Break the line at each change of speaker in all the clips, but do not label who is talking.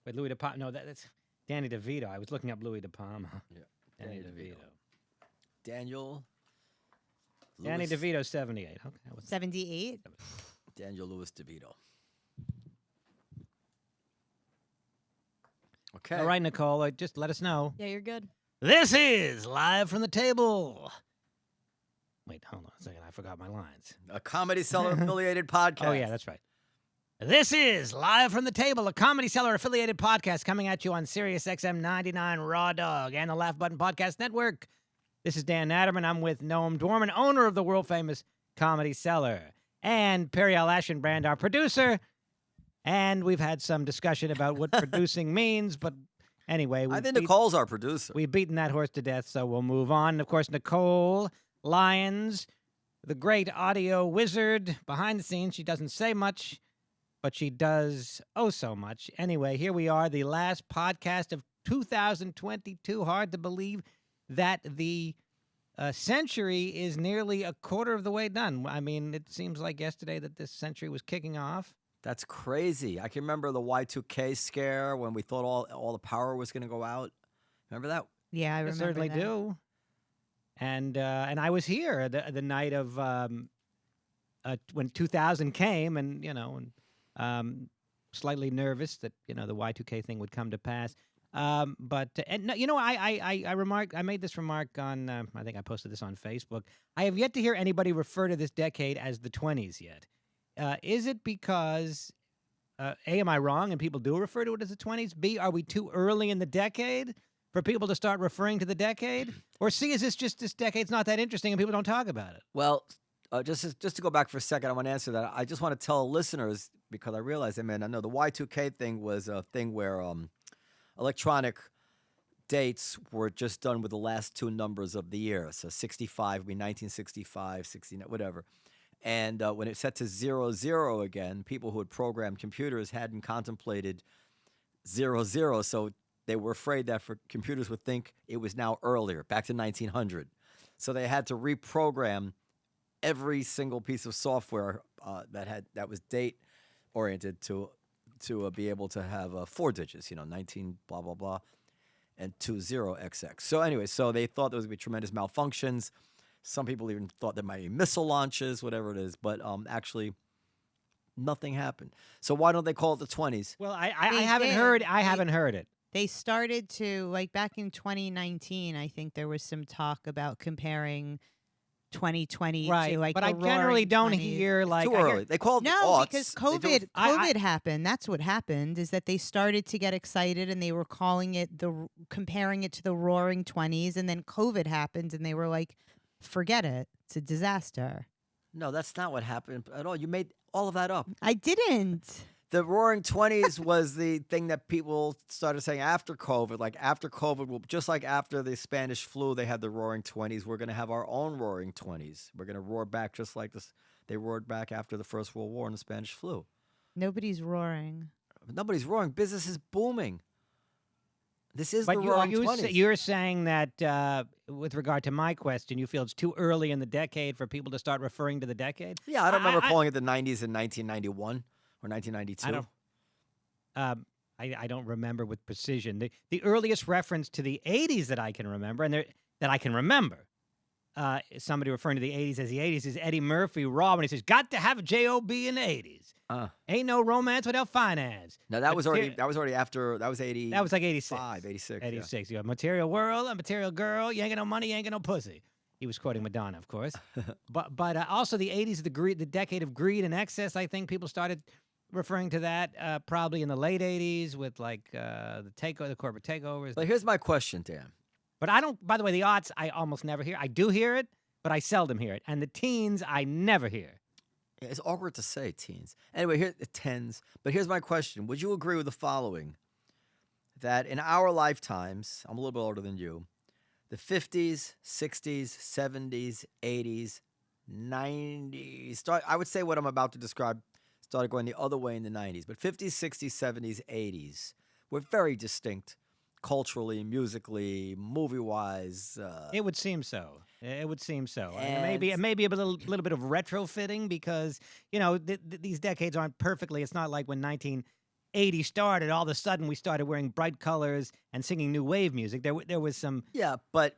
Wait, Louis De Palma. No, that's Danny DeVito. I was looking up Louis De Palma.
Yeah.
Danny DeVito.
Daniel.
Danny
Louis-
DeVito, 78. Okay.
78.
Daniel Louis DeVito. Okay.
All right, Nicole, just let us know.
Yeah, you're good.
This is Live from the Table. Wait, hold on a second. I forgot my lines.
A Comedy Cellar affiliated podcast.
Oh, yeah, that's right. This is Live from the Table, a Comedy Cellar affiliated podcast coming at you on Sirius XM 99 Raw Dog and the Laugh Button Podcast Network. This is Dan Natterman. I'm with Noam Dworman, owner of the world-famous Comedy Cellar, and Periel Aschenbrand, our producer. And we've had some discussion about what producing means, but anyway.
I think Nicole's our producer.
We've beaten that horse to death, so we'll move on. And of course, Nicole Lyons, the great audio wizard behind the scenes. She doesn't say much, but she does oh so much. Anyway, here we are, the last podcast of 2022. Hard to believe that the century is nearly a quarter of the way done. I mean, it seems like yesterday that this century was kicking off.
That's crazy. I can remember the Y2K scare when we thought all the power was going to go out. Remember that?
Yeah, I
I
remember
certainly
that.
do. And I was here the night of when 2000 came, and slightly nervous that the Y2K thing would come to pass. I made this remark on I think I posted this on Facebook. I have yet to hear anybody refer to this decade as the 20s yet. Is it because A, am I wrong and people do refer to it as the 20s? B, are we too early in the decade for people to start referring to the decade? Or C, is this just this decade's not that interesting and people don't talk about it?
Well, just to go back for a second, I want to answer that. I just want to tell listeners, because I realize, I know the Y2K thing was a thing where electronic dates were just done with the last two numbers of the year. So 65 would be 1965, 69, whatever. And when it set to 00 again, people who had programmed computers hadn't contemplated 00, so they were afraid that computers would think it was now earlier, back to 1900. So they had to reprogram every single piece of software that was date oriented to be able to have 4 digits, 19 blah blah blah, and 20XX. So anyway, so they thought there was going to be tremendous malfunctions. Some people even thought there might be missile launches, whatever it is, but actually nothing happened. So why don't they call it the 20s?
Well, I haven't heard. I haven't heard it.
They started to, like back in 2019, I think there was some talk about comparing 2020
Right,
to like
but
the
I generally
roaring
don't
20s.
hear like
Too
I hear-
early. They called it
No,
aughts.
because
They do it-
COVID happened. That's what happened. Is that they started to get excited and they were calling it comparing it to the Roaring 20s, and then COVID happened and they were like, forget it. It's a disaster.
No, that's not what happened at all. You made all of that up.
I didn't.
The Roaring 20s was the thing that people started saying after COVID. Like after COVID, just like after the Spanish flu, they had the Roaring 20s. We're going to have our own Roaring 20s. We're going to roar back just like this. They roared back after the First World War and the Spanish flu.
Nobody's roaring.
Nobody's roaring. Business is booming. This is
But
the Roaring 20s.
you're saying that with regard to my question, you feel it's too early in the decade for people to start referring to the decade?
Yeah, I don't remember calling it the 90s in 1991 or 1992.
I don't. I don't remember with precision. The earliest reference to the 80s that I can remember, somebody referring to the 80s as the 80s, is Eddie Murphy Raw when he says, "Got to have a J.O.B. in the 80s. Ain't no romance without finance."
No, that was already after. That was 80.
That was like 86.
86.
86. You got material world, a material girl. You ain't got no money, you ain't got no pussy. He was quoting Madonna, of course. but also the 80s, the decade of greed and excess. I think people started referring to that probably in the late 80s with like the corporate takeovers.
But here's my question, Dan.
But I don't. By the way, the aughts I almost never hear. I do hear it, but I seldom hear it. And the teens I never hear.
Yeah, it's awkward to say teens. Anyway, here the tens. But here's my question: would you agree with the following? That in our lifetimes, I'm a little bit older than you, the 50s, 60s, 70s, 80s, 90s. I would say what I'm about to describe started going the other way in the 90s. But 50s, 60s, 70s, 80s were very distinct culturally, musically, movie-wise.
It would seem so. It would seem so. And
And-
maybe a little bit of retrofitting because, these decades aren't perfectly. It's not like when '80s started, all of a sudden we started wearing bright colors and singing new wave music. There was some
Yeah, but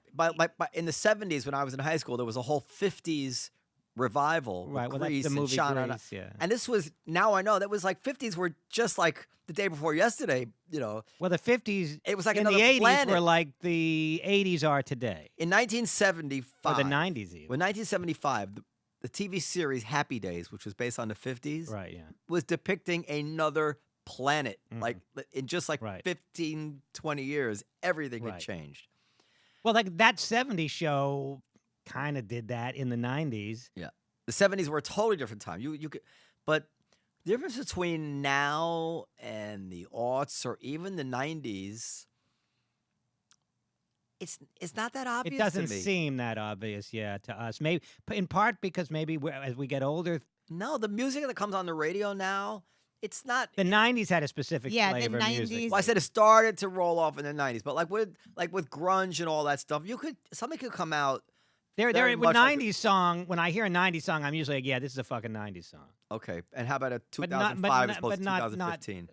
in the 70s when I was in high school, there was a whole 50s revival with
right. Well, that's
Grease
the
and
movie
Shauna.
Grease, yeah.
And this was, now I know, that was like 50s were just like the day before yesterday, you know.
Well, the '50s
It was like
in
another
the '80s
planet.
were like the '80s are today,
In 1975.
or the '90s even.
When 1975, the TV series Happy Days, which was based on the 50s,
Right, yeah.
was depicting another planet. Like in just like
Right.
15, 20 years, everything had
Right.
changed.
Well, like that '70s show kind of did that in the '90s.
Yeah. The 70s were a totally different time. You could, but the difference between now and the aughts or even the 90s, it's not that obvious
It doesn't
to me.
seem that obvious, yeah, to us. Maybe in part because maybe as we get older,
No, the music that comes on the radio now, it's not.
the '90s had a specific
Yeah, the
flavor of music.
90s
Well, I said it started to roll off in the 90s, but like with grunge and all that stuff, something could come out.
There
very
with
much like
'90s song. When I hear a '90s song, I'm usually like, yeah, this is a fucking '90s song.
Okay, and how about a
But not-
2005
but
as opposed to
not-
2015?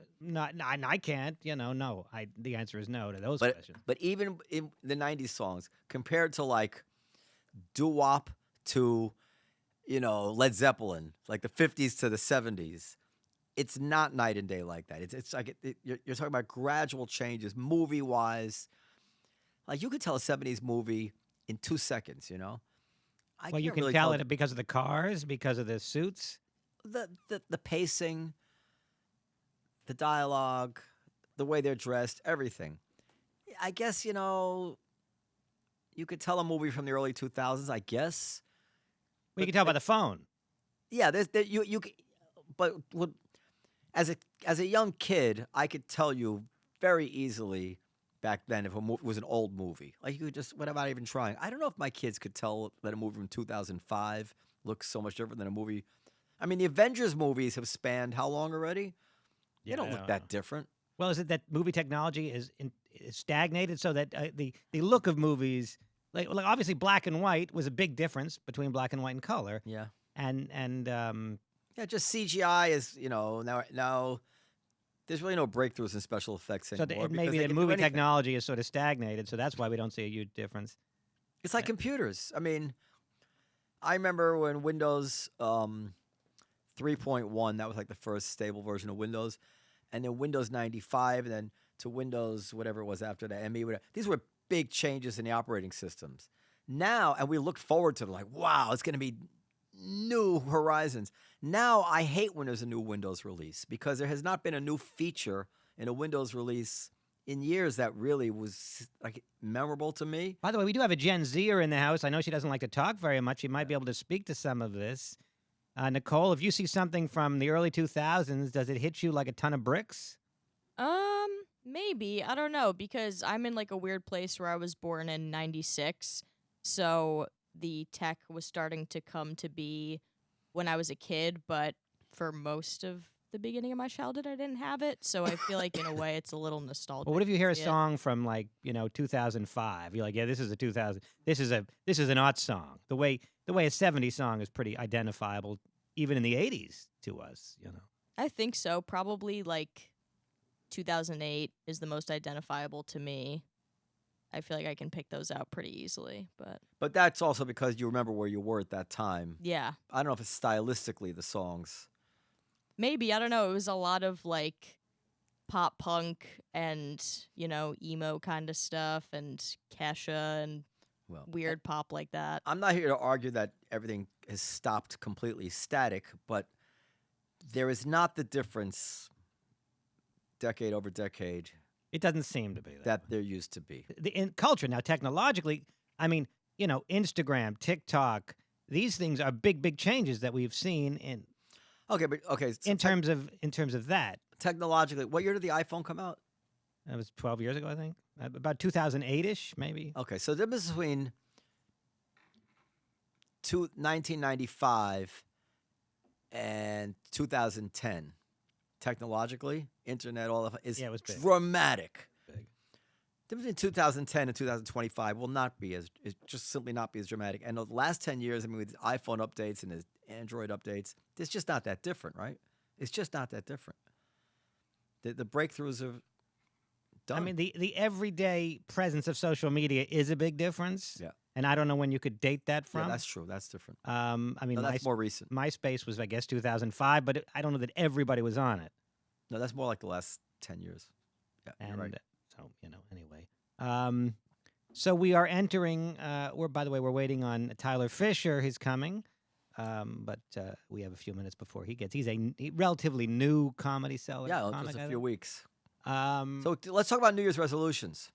I can't. No. The answer is no to those
But
questions.
but even in the 90s songs, compared to like doo-wop to, Led Zeppelin, like the 50s to the 70s, it's not night and day like that. It's like you're talking about gradual changes, movie-wise. Like you could tell a 70s movie in 2 seconds, I
Well, you
can't
can
really
tell it because of the cars, because of the suits.
the pacing, the dialogue, the way they're dressed, everything. I guess, you could tell a movie from the early 2000s, I guess.
Well, you can tell by the phone.
Yeah, but as a young kid, I could tell you very easily back then if it was an old movie. Like you could just, without even trying. I don't know if my kids could tell that a movie from 2005 looks so much different than a movie. I mean, the Avengers movies have spanned how long already? They don't look that different.
Well, is it that movie technology is stagnated so that the look of movies, like obviously black and white was a big difference between black and white and color,
Yeah.
and
Yeah, just CGI is, now there's really no breakthroughs in special effects
so
anymore. because
maybe
they
the
can do
movie
anything.
technology is sort of stagnated, so that's why we don't see a huge difference.
It's like computers. I mean, I remember when Windows 3.1, that was like the first stable version of Windows, and then Windows 95, and then to Windows, whatever it was after that, ME, whatever. These were big changes in the operating systems. Now, and we look forward to it like, wow, it's going to be new horizons. Now, I hate when there's a new Windows release because there has not been a new feature in a Windows release in years that really was like memorable to me.
By the way, we do have a Gen Zer in the house. I know she doesn't like to talk very much. She might be able to speak to some of this. Nicole, if you see something from the early 2000s, does it hit you like a ton of bricks?
Maybe. I don't know, because I'm in like a weird place where I was born in '96. So the tech was starting to come to be when I was a kid, but for most of the beginning of my childhood, I didn't have it. So I feel like in a way it's a little nostalgic.
Well, what if you hear a
to see it.
song from 2005? You're like, yeah, this is a 2000. This is an aught song. The way a '70s song is pretty identifiable, even in the '80s to us.
I think so. Probably like 2008 is the most identifiable to me. I feel like I can pick those out pretty easily, but
But that's also because you remember where you were at that time.
yeah.
I don't know if it's stylistically the songs.
Maybe, I don't know. It was a lot of like pop punk and, emo kind of stuff and Kesha and
Well,
weird pop like that.
I'm not here to argue that everything has stopped completely static, but there is not the difference decade over decade
It doesn't seem to be
that there used to be.
in culture now. Technologically, I mean, Instagram, TikTok, these things are big changes that we've seen in
So
terms of that.
technologically, what year did the iPhone come out?
That was 12 years ago, I think. About 2008-ish, maybe.
Okay, so the difference between 1995 and 2010, technologically, internet, all of it, is
Yeah, it was big.
dramatic.
Big.
The difference between 2010 and 2025 will not be is just simply not be as dramatic. And the last 10 years, I mean, with iPhone updates and the Android updates, it's just not that different, right? It's just not that different. The breakthroughs are done.
I mean, the everyday presence of social media is a big difference.
Yeah.
And I don't know when you could date that
yeah,
from.
that's true. That's different.
I mean,
No, that's more recent.
MySpace was, I guess, 2005, but I don't know that everybody was on it.
No, that's more like the last 10 years. Yeah,
And
you're right.
so, anyway. So we are entering, by the way, we're waiting on Tyler Fischer. He's coming. But we have a few minutes before he gets. He's a relatively new comedy seller.
Yeah,
comic,
just
I
a
think.
few weeks.
So,
So let's talk about New Year's resolutions.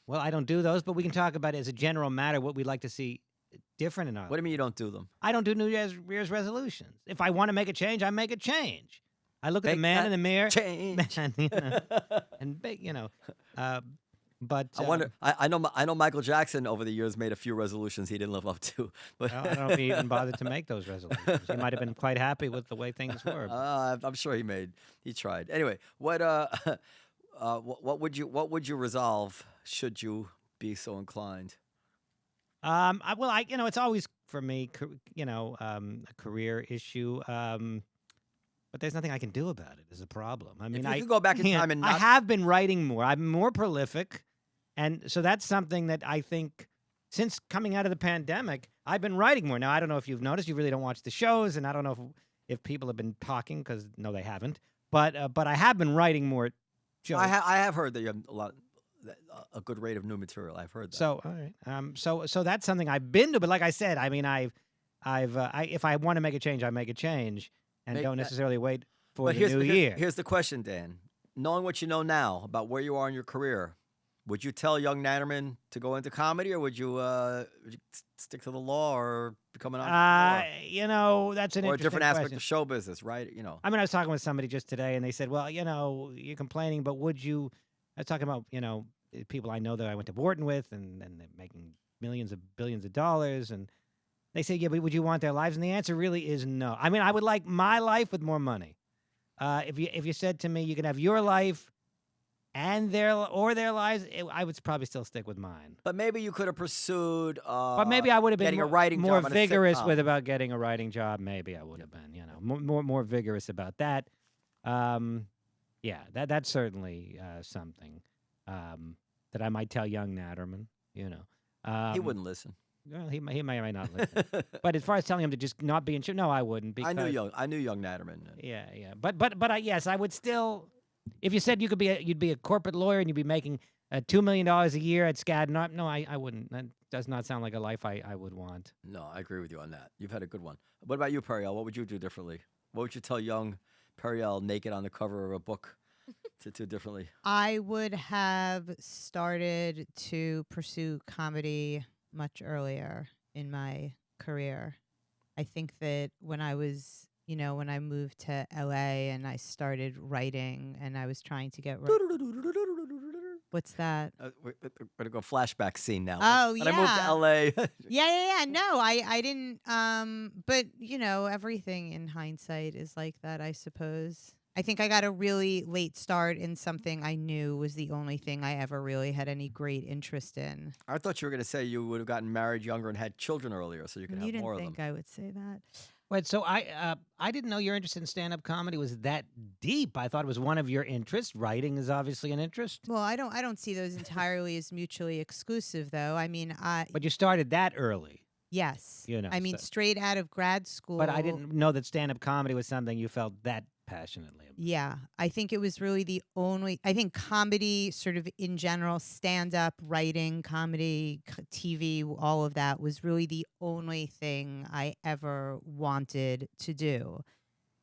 well, I don't do those, but we can talk about it as a general matter what we'd like to see different in our
What do you mean you don't do them?
I don't do New Year's resolutions. If I want to make a change, I make a change. I look at the
Make
man
that
in the mirror,
change.
and but
I wonder. I know Michael Jackson over the years made a few resolutions he didn't live up to. But
well, I don't know if he even bothered to make those resolutions. He might have been quite happy with the way things were.
I'm sure he tried. Anyway, what would you resolve should you be so inclined?
It's always for me, a career issue. But there's nothing I can do about it. Is a problem. I mean,
If you could go back in
can't-
time and
I
not-
have been writing more. I'm more prolific, and so that's something that I think since coming out of the pandemic, I've been writing more. Now I don't know if you've noticed. You really don't watch the shows, and I don't know if people have been talking because no, they haven't. But I have been writing more jokes.
I have heard that you have a good rate of new material. I've heard that.
So all right. So that's something I've been to. But like I said, I mean, if I want to make a change, I make a change, and
Make
don't
that-
necessarily wait for
But
the new year.
Here's the question, Dan. Knowing what you know now about where you are in your career, would you tell young Naturman to go into comedy, or would you stick to the law or become an entrepreneur?
That's an
Or a
interesting
different aspect
question.
of show business, right?
I mean, I was talking with somebody just today, and they said, "Well, you're complaining, but would you?" I was talking about, people I know that I went to Wharton with, and they're making millions of billions of dollars, and they say, "Yeah, but would you want their lives?" And the answer really is no. I mean, I would like my life with more money. If you said to me, you can have your life and their lives, I would probably still stick with mine.
But maybe you could have pursued.
But maybe I would have been
getting a
more,
writing
more
job on a
vigorous
sitcom.
with about getting a writing job. Maybe I would have been, more vigorous about that. That's certainly something that I might tell young Natterman.
He wouldn't listen.
Well, he may or may not listen. But as far as telling him to just not be in show, no, I wouldn't. Because,
I knew young Natterman.
Yeah. But yes, I would still. If you said you'd be a corporate lawyer and you'd be making $2 million a year at SCAD, no, I wouldn't. That does not sound like a life I would want.
No, I agree with you on that. You've had a good one. What about you, Periel? What would you do differently? What would you tell young Periel naked on the cover of a book to do differently?
I would have started to pursue comedy much earlier in my career. I think that when I was, when I moved to LA and I started writing and I was trying to get what's that?
We're going to go flashback scene now.
Oh,
when I moved to LA.
Yeah. No, I didn't. But everything in hindsight is like that, I suppose. I think I got a really late start in something I knew was the only thing I ever really had any great interest in.
I thought you were going to say you would have gotten married younger and had children earlier, so you could have more of them.
You didn't think I would say that.
Wait, so I didn't know your interest in stand-up comedy was that deep. I thought it was one of your interests. Writing is obviously an interest.
Well, I don't see those entirely as mutually exclusive, though. I mean,
But you started that early.
Yes.
I
mean, straight out of grad school.
But I didn't know that stand-up comedy was something you felt that passionately about.
Yeah, I think it was really the only. I think comedy, sort of in general, stand-up, writing, comedy, TV, all of that was really the only thing I ever wanted to do.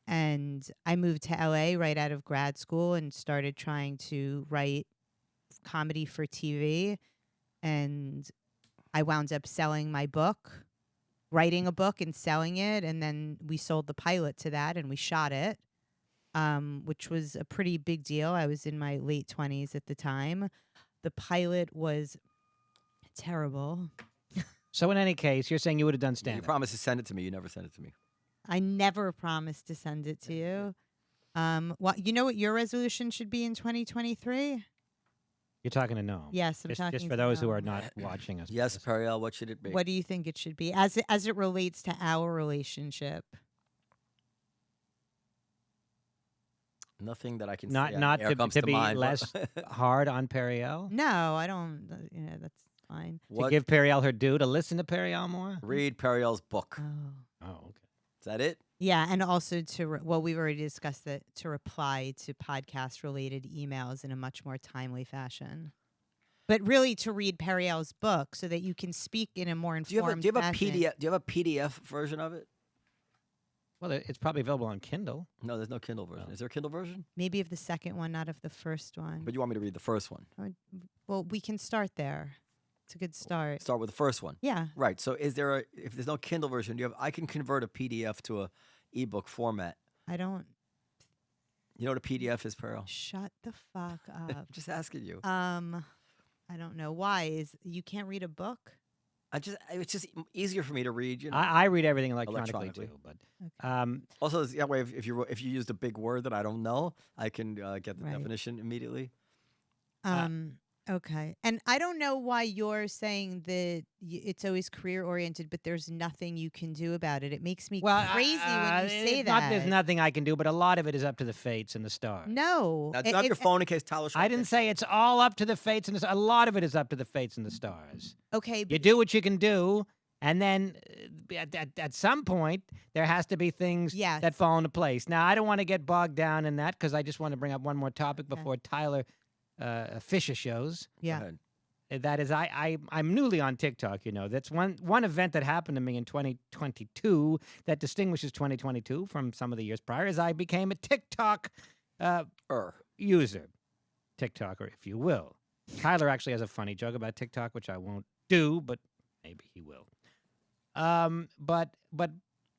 And I moved to LA right out of grad school and started trying to write comedy for TV. And I wound up selling my book, writing a book and selling it. And then we sold the pilot to that and we shot it. Which was a pretty big deal. I was in my late 20s at the time. The pilot was terrible.
So in any case, you're saying you would have done
You
stand-up.
promised to send it to me. You never sent it to me.
I never promised to send it to you. You know what your resolution should be in 2023?
You're talking to Noam.
Yes, I'm talking
Just for
to
those who
Noam.
are not watching us.
Yes, Periel, what should it be?
What do you think it should be as it relates to our relationship?
Nothing that I can
Not
say.
not
Air comes
to be
mind, but-
less hard on Periel.
No, I don't. That's fine.
To
What?
give Periel her due, to listen to Periel more.
Read Periel's book.
Oh.
Oh, okay.
Is that it?
Yeah, and also well, we've already discussed that, to reply to podcast-related emails in a much more timely fashion. But really, to read Periel's book so that you can speak in a more
Do you
informed
have a
fashion.
PDF? Do you have a PDF version of it?
Well, it's probably available on Kindle.
No, there's no Kindle version.
No.
Is there a Kindle version?
Maybe of the second one, not of the first one.
But you want me to read the first one?
Well, we can start there. It's a good start.
Start with the first one.
Yeah.
Right. So if there's no Kindle version, I can convert a PDF to a ebook format.
I don't.
You know what a PDF is, Periel?
Shut the fuck
I'm
up.
just asking you.
I don't know why. You can't read a book?
It's just easier for me to read. You know.
I read everything electronically
Electronically.
too. But
Also, that way, if you used a big word that I don't know, I can get the
Right.
definition immediately.
Okay. And I don't know why you're saying that it's always career oriented, but there's nothing you can do about it. It makes me crazy when you say that.
There's nothing I can do, but a lot of it is up to the fates and the stars.
No.
Now, drop your phone in case Tyler's
I didn't say it's all up to the fates and the stars. A lot of it is up to the fates and the stars.
Okay.
You do what you can do, and then at some point there has to be things
Yes.
that fall into place. Now, I don't want to get bogged down in that because I just want to bring up one more topic
Okay.
before Tyler Fischer shows.
Yeah.
That is, I'm newly on TikTok. You know, that's one event that happened to me in 2022 that distinguishes 2022 from some of the years prior. Is I became a TikTok user, TikToker, if you will. Tyler actually has a funny joke about TikTok, which I won't do, but maybe he will. But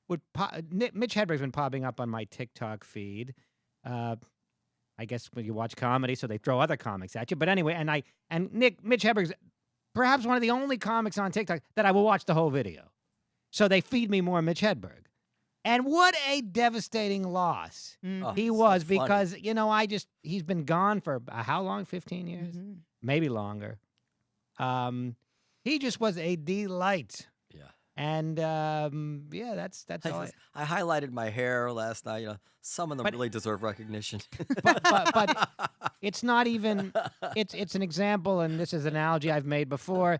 Mitch Hedberg's been popping up on my TikTok feed. I guess when you watch comedy, so they throw other comics at you. But anyway, Mitch Hedberg's perhaps one of the only comics on TikTok that I will watch the whole video. So they feed me more Mitch Hedberg. And what a devastating loss
Oh,
he
so
was
funny.
because, he's been gone for how long? 15 years?
Mhm.
Maybe longer. He just was a delight.
Yeah.
And that's all.
I highlighted my hair last night. Some of them
But-
really deserve recognition.
but it's not even. It's an example, and this is an analogy I've made before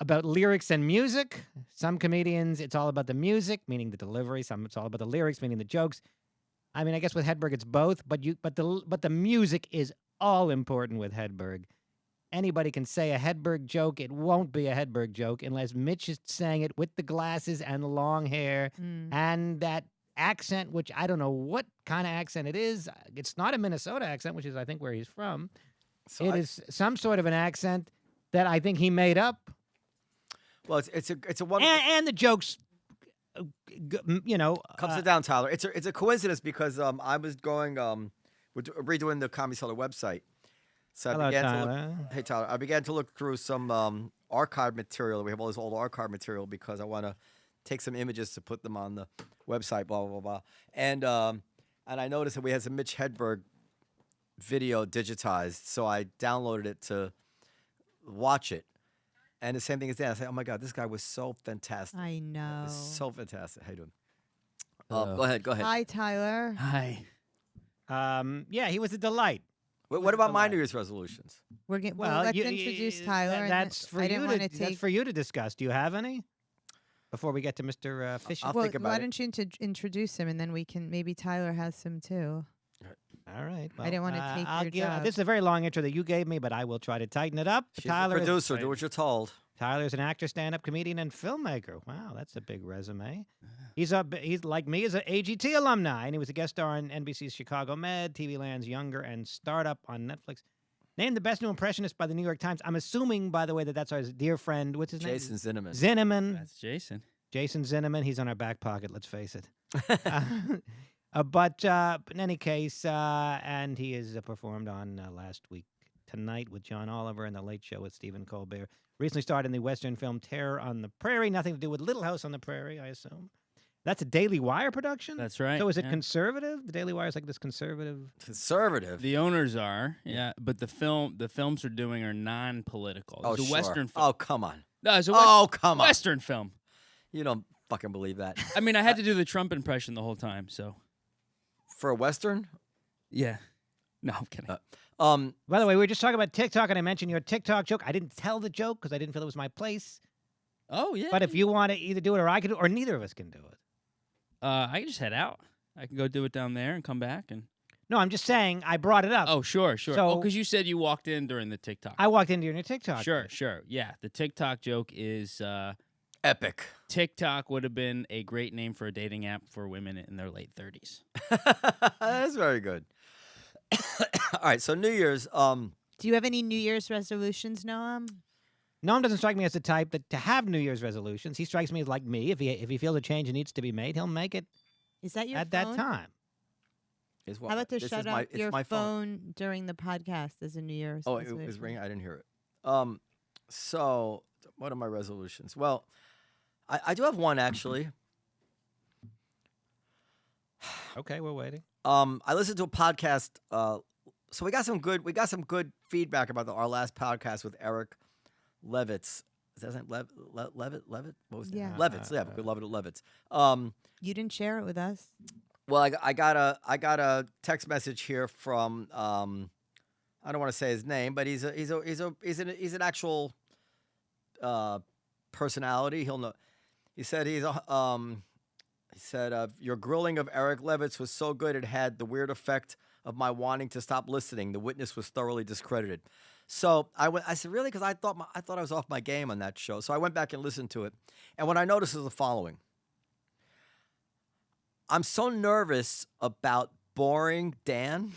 about lyrics and music. Some comedians, it's all about the music, meaning the delivery. Some it's all about the lyrics, meaning the jokes. I mean, I guess with Hedberg it's both, but the music is all important with Hedberg. Anybody can say a Hedberg joke. It won't be a Hedberg joke unless Mitch is saying it with the glasses and the long hair and that accent, which I don't know what kind of accent it is. It's not a Minnesota accent, which is, I think, where he's from.
So
It is some sort of an accent that I think he made up.
Well, it's a wonderful.
And the jokes,
Comes it down, Tyler. It's a coincidence because I was going we're redoing the Comedy Cellar website. So
Hello,
I began to
Tyler.
look. Hey, Tyler. I began to look through some archive material. We have all this old archive material because I want to take some images to put them on the website. Blah blah blah. And I noticed that we had some Mitch Hedberg video digitized, so I downloaded it to watch it. And the same thing as Dan. I said, "Oh my God, this guy was so fantastic.
I know.
Was so fantastic." How you doing?
Hello.
Go ahead.
Hi, Tyler.
Hi.
he was a delight.
What about my New Year's resolutions?
Let's introduce Tyler. and
That's for
I
you
didn't
to.
want
That's
take.
for you to discuss. Do you have any? Before we get to Mr. Fisher.
I'll
Well,
think about
why
it.
don't you introduce him, and then we can maybe Tyler has some too.
All right.
I didn't wanna take
I'll
your
give-
job.
This is a very long intro that you gave me, but I will try to tighten it up.
She's the
Tyler
producer.
Is,
Do what you're told.
Tyler's an actor, stand-up comedian, and filmmaker. Wow, that's a big resume. He's like me, is an AGT alumni, and he was a guest star on NBC's Chicago Med, TV Land's Younger, and Startup on Netflix. Named the best new impressionist by the New York Times. I'm assuming, by the way, that that's our dear friend. What's his
Jason
name?
Zinnemann.
Zinnemann.
That's Jason.
Jason Zinnemann. He's on our back pocket. Let's face it. But in any case, and he is performed on last week tonight with John Oliver and The Late Show with Stephen Colbert. Recently starred in the Western film Terror on the Prairie. Nothing to do with Little House on the Prairie, I assume. That's a Daily Wire production?
That's right.
So is it
yeah.
conservative? The Daily Wire is like this conservative.
Conservative.
The owners are, yeah, but the films they're doing are non-political.
Oh,
It's a
sure.
Western film.
Oh, come on.
No, it's a
Come on.
Western film.
You don't fucking believe that.
I mean, I had to do the Trump impression the whole time, so
For a Western?
Yeah. No, I'm kidding.
By the way, we were just talking about TikTok, and I mentioned your TikTok joke. I didn't tell the joke because I didn't feel it was my place.
Oh yeah.
But if you want to either do it, or I can do it, or neither of us can do it.
I can just head out. I can go do it down there and come back and.
No, I'm just saying I brought it up.
Oh, sure.
So-
because you said you walked in during the TikTok.
I walked into your TikTok.
Sure. Yeah, the TikTok joke is
Epic.
TikTok would have been a great name for a dating app for women in their late 30s.
That's very good. All right, so New Year's.
Do you have any New Year's resolutions, Noam?
Noam doesn't strike me as the type that to have New Year's resolutions. He strikes me as like me. If he feels a change needs to be made, he'll make it
Is that your
at
phone?
that time.
Is
How about to
this
shut
is
off
it's
your
my
phone during the podcast as a New Year's
Oh, it
resolution?
was ringing. I didn't hear it. So what are my resolutions? Well, I do have one actually.
Okay, we're waiting.
I listened to a podcast. So we got some good feedback about our last podcast with Eric Levitz. Is that his name? Levitt? What was that?
Yeah.
Levitz. Yeah, we love it at Levitz.
You didn't share it with us.
Well, I got a text message here from I don't want to say his name, but he's an actual personality. He'll know. He said your grilling of Eric Levitz was so good it had the weird effect of my wanting to stop listening. The witness was thoroughly discredited. So I said, really? Because I thought I was off my game on that show. So I went back and listened to it, and what I noticed is the following. I'm so nervous about boring Dan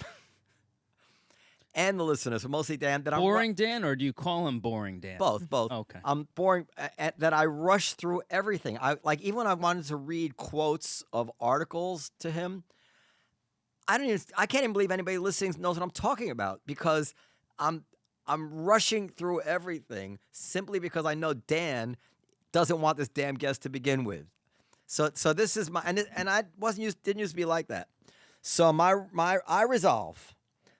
and the listeners, but mostly Dan. That
Boring Dan, or do you call him Boring Dan?
Both.
Okay.
I'm boring that I rush through everything. Even when I wanted to read quotes of articles to him, I can't even believe anybody listening knows what I'm talking about because I'm rushing through everything simply because I know Dan doesn't want this damn guest to begin with. So this is my and I didn't used to be like that. So I resolve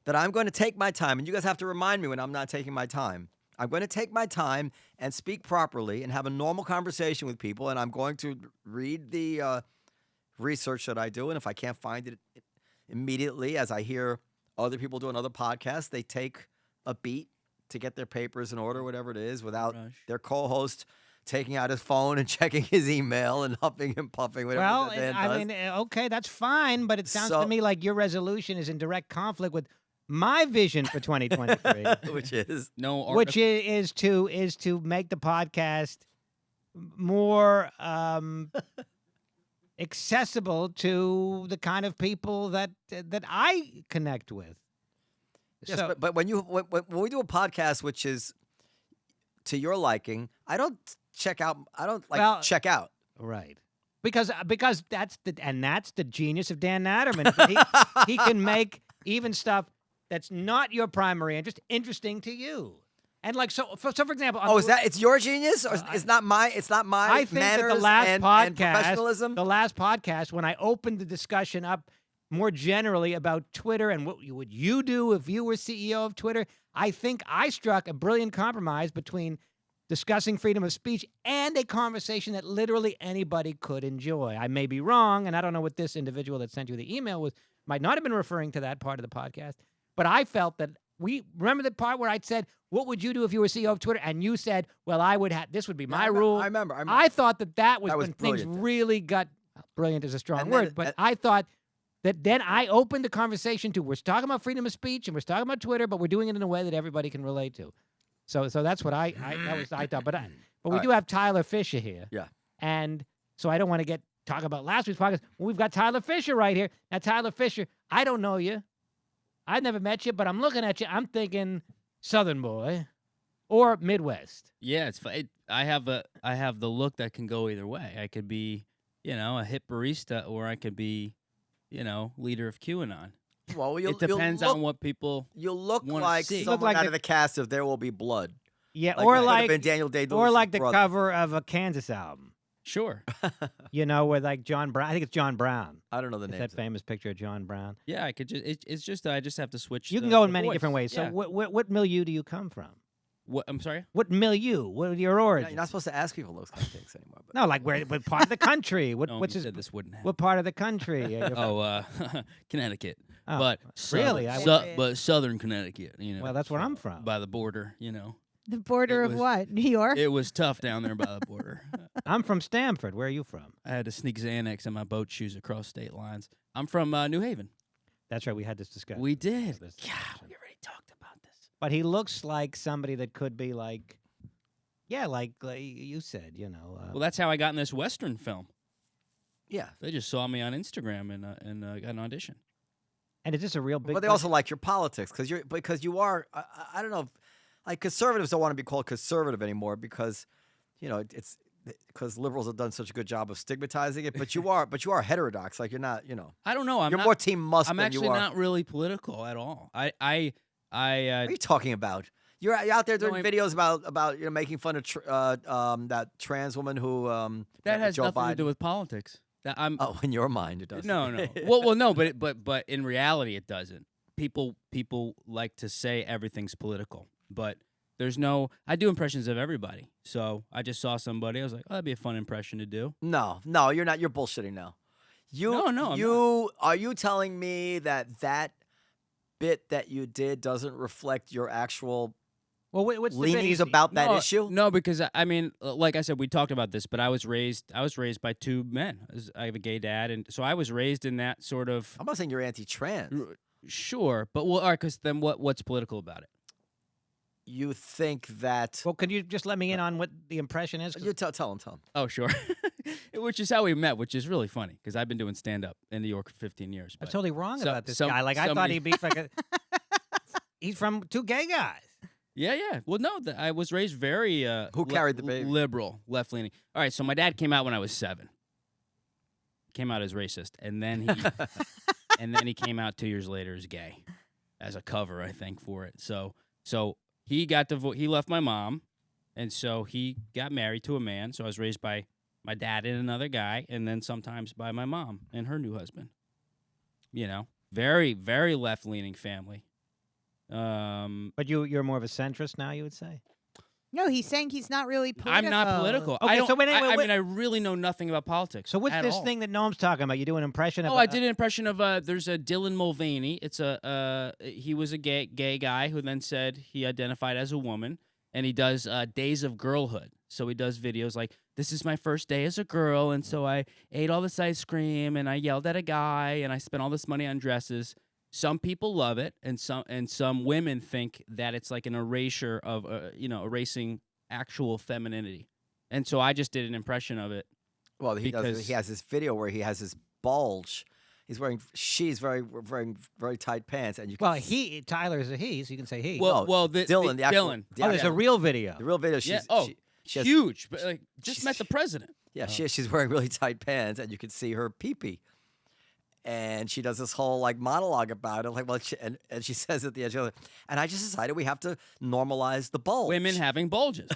that I'm going to take my time, and you guys have to remind me when I'm not taking my time. I'm going to take my time and speak properly and have a normal conversation with people, and I'm going to read the research that I do, and if I can't find it immediately, as I hear other people doing other podcasts, they take a beat to get their papers in order, whatever it is, without their co-host taking out his phone and checking his email and huffing and puffing, whatever
Well,
that Dan
I
does.
mean, okay, that's fine, but it sounds to me like your resolution is in direct conflict with my vision for 2023,
which is
which is to make the podcast more accessible to the kind of people that I connect with.
yes,
So,
but when we do a podcast which is to your liking, I don't check out. I don't check out.
right. Because that's the genius of Dan Naturman. He can make even stuff that's not your primary interest interesting to you. And for example,
It's your genius, or it's not my
I think that
manners
the last
and
podcast,
professionalism.
when I opened the discussion up more generally about Twitter and what would you do if you were CEO of Twitter, I think I struck a brilliant compromise between discussing freedom of speech and a conversation that literally anybody could enjoy. I may be wrong, and I don't know what this individual that sent you the email might not have been referring to that part of the podcast, but I felt that remember the part where I said, what would you do if you were CEO of Twitter? And you said, well, I would have, this would be my rule.
I remember.
I thought that was
That was
when things
brilliant.
really got, brilliant is a strong
And then
word, but I thought that then I opened the conversation to, we're talking about freedom of speech and we're talking about Twitter, but we're doing it in a way that everybody can relate to. So that's what I thought. But we do have Tyler Fischer here.
Yeah.
And so I don't want to talk about last week's podcast. Well, we've got Tyler Fischer right here. Now, Tyler Fischer, I don't know you. I've never met you, but I'm looking at you. I'm thinking Southern boy or Midwest.
Yeah, it's fine. I have the look that can go either way. I could be, a hip barista, or I could be, leader of QAnon.
Well,
It depends on what people.
You look
wanna
like
see.
someone
Look like
out
the-
of the cast of There Will Be Blood.
Yeah,
Like
or
it could have
like
been Daniel
or
Day-Lewis's
like the
brother.
cover of a Kansas album.
Sure.
With like John Brown. I think it's John Brown.
I don't know the
It's
name.
that famous picture of John Brown.
Yeah, I could just. It's just I just have to switch.
You can
the-
go in
the
many
voice.
different ways. So
Yeah.
what milieu do you come from?
What? I'm sorry.
What milieu? What are your origins?
You're not supposed to ask people those kind of things anymore. But
No, like what part of the country?
No,
What's
you
his?
said this wouldn't happen.
What part of the country? You're from?
Oh, Connecticut.
Oh,
but
really?
but Southern Connecticut, you know.
Well, that's where I'm from.
By the border, you know.
The border
It
of
was-
what? New York?
It was tough down there by the border.
I'm from Stamford. Where are you from?
I had to sneak Xanax in my boat shoes across state lines. I'm from New Haven.
That's right. We had this discussion.
We did.
This
Yeah,
discussion.
we already talked about this.
But he looks like somebody that could be like, yeah, like you said, you know.
Well, that's how I got in this Western film.
Yeah.
They just saw me on Instagram and got an audition.
and is this a real big?
But they also like your politics because you are. I don't know. Like conservatives don't want to be called conservative anymore because, you know, it's because liberals have done such a good job of stigmatizing it. But you are heterodox. Like you're not. You know.
I don't know.
You're more Team Musk
I'm
than
actually
you are.
not really political at all.
What are you talking about? You're out there doing
No,
videos about you know making fun of that trans woman who
that has
Joe
nothing
Biden.
to do with politics. That I'm
Oh, in your mind it does.
no. well, no, but in reality it doesn't. People like to say everything's political, but there's no. I do impressions of everybody, so I just saw somebody. I was like, oh, that'd be a fun impression to do.
No, you're not. You're bullshitting now.
No, I'm
Are you telling me that bit that you did doesn't reflect your actual
well, what's the bit
leanings
he's-
about that
no,
issue?
No, because I mean, like I said, we talked about this, but I was raised by two men. I have a gay dad, and so I was raised in that sort of.
I'm not saying you're anti-trans.
Sure, but well, all right, because then what's political about it?
You think that?
Well, could you just let me in on what the impression is? 'Cause
You tell him.
Oh, sure. Which is how we met, which is really funny because I've been doing stand up in New York for 15 years.
I'm
but-
totally wrong
So-
about this
some-
guy. Like I thought
somebody-
he'd be like a. He's from two gay guys.
Yeah. Well, no, I was raised very
Who carried the baby?
liberal, left leaning. All right, so my dad came out when I was 7. Came out as racist, and then he came out 2 years later as gay, as a cover, I think, for it. So he got he left my mom, and so he got married to a man. So I was raised by my dad and another guy, and then sometimes by my mom and her new husband. You know, very, very left leaning family.
But you're more of a centrist now, you would say.
No, he's saying he's not really political.
I'm not political.
Okay,
I don't,
so wait,
I
wait.
mean, I really know nothing about politics.
So what's
at
this
all.
thing that Noam's talking about? You do an impression of?
Oh, I did an impression of there's a Dylan Mulvaney. It's he was a gay guy who then said he identified as a woman, and he does days of girlhood. So he does videos like, this is my first day as a girl, and so I ate all this ice cream, and I yelled at a guy, and I spent all this money on dresses. Some people love it, and some women think that it's like an erasure of erasing actual femininity. And so I just did an impression of it.
Well, he
because-
has this video where he has his bulge. She's wearing very tight pants, and you can
Well, Tyler is a he, so you can say he.
Well,
Dylan, the actual-
Dylan.
the
oh, there's a
actual-
real video.
the real video.
Yeah.
She has,
Huge, but like just
she's-
met the president.
Yeah, she's wearing really tight pants, and you can see her pee-pee. And she does this whole like monologue about it, like and she says at the end, she goes, and I just decided we have to normalize the bulge.
Women having bulges.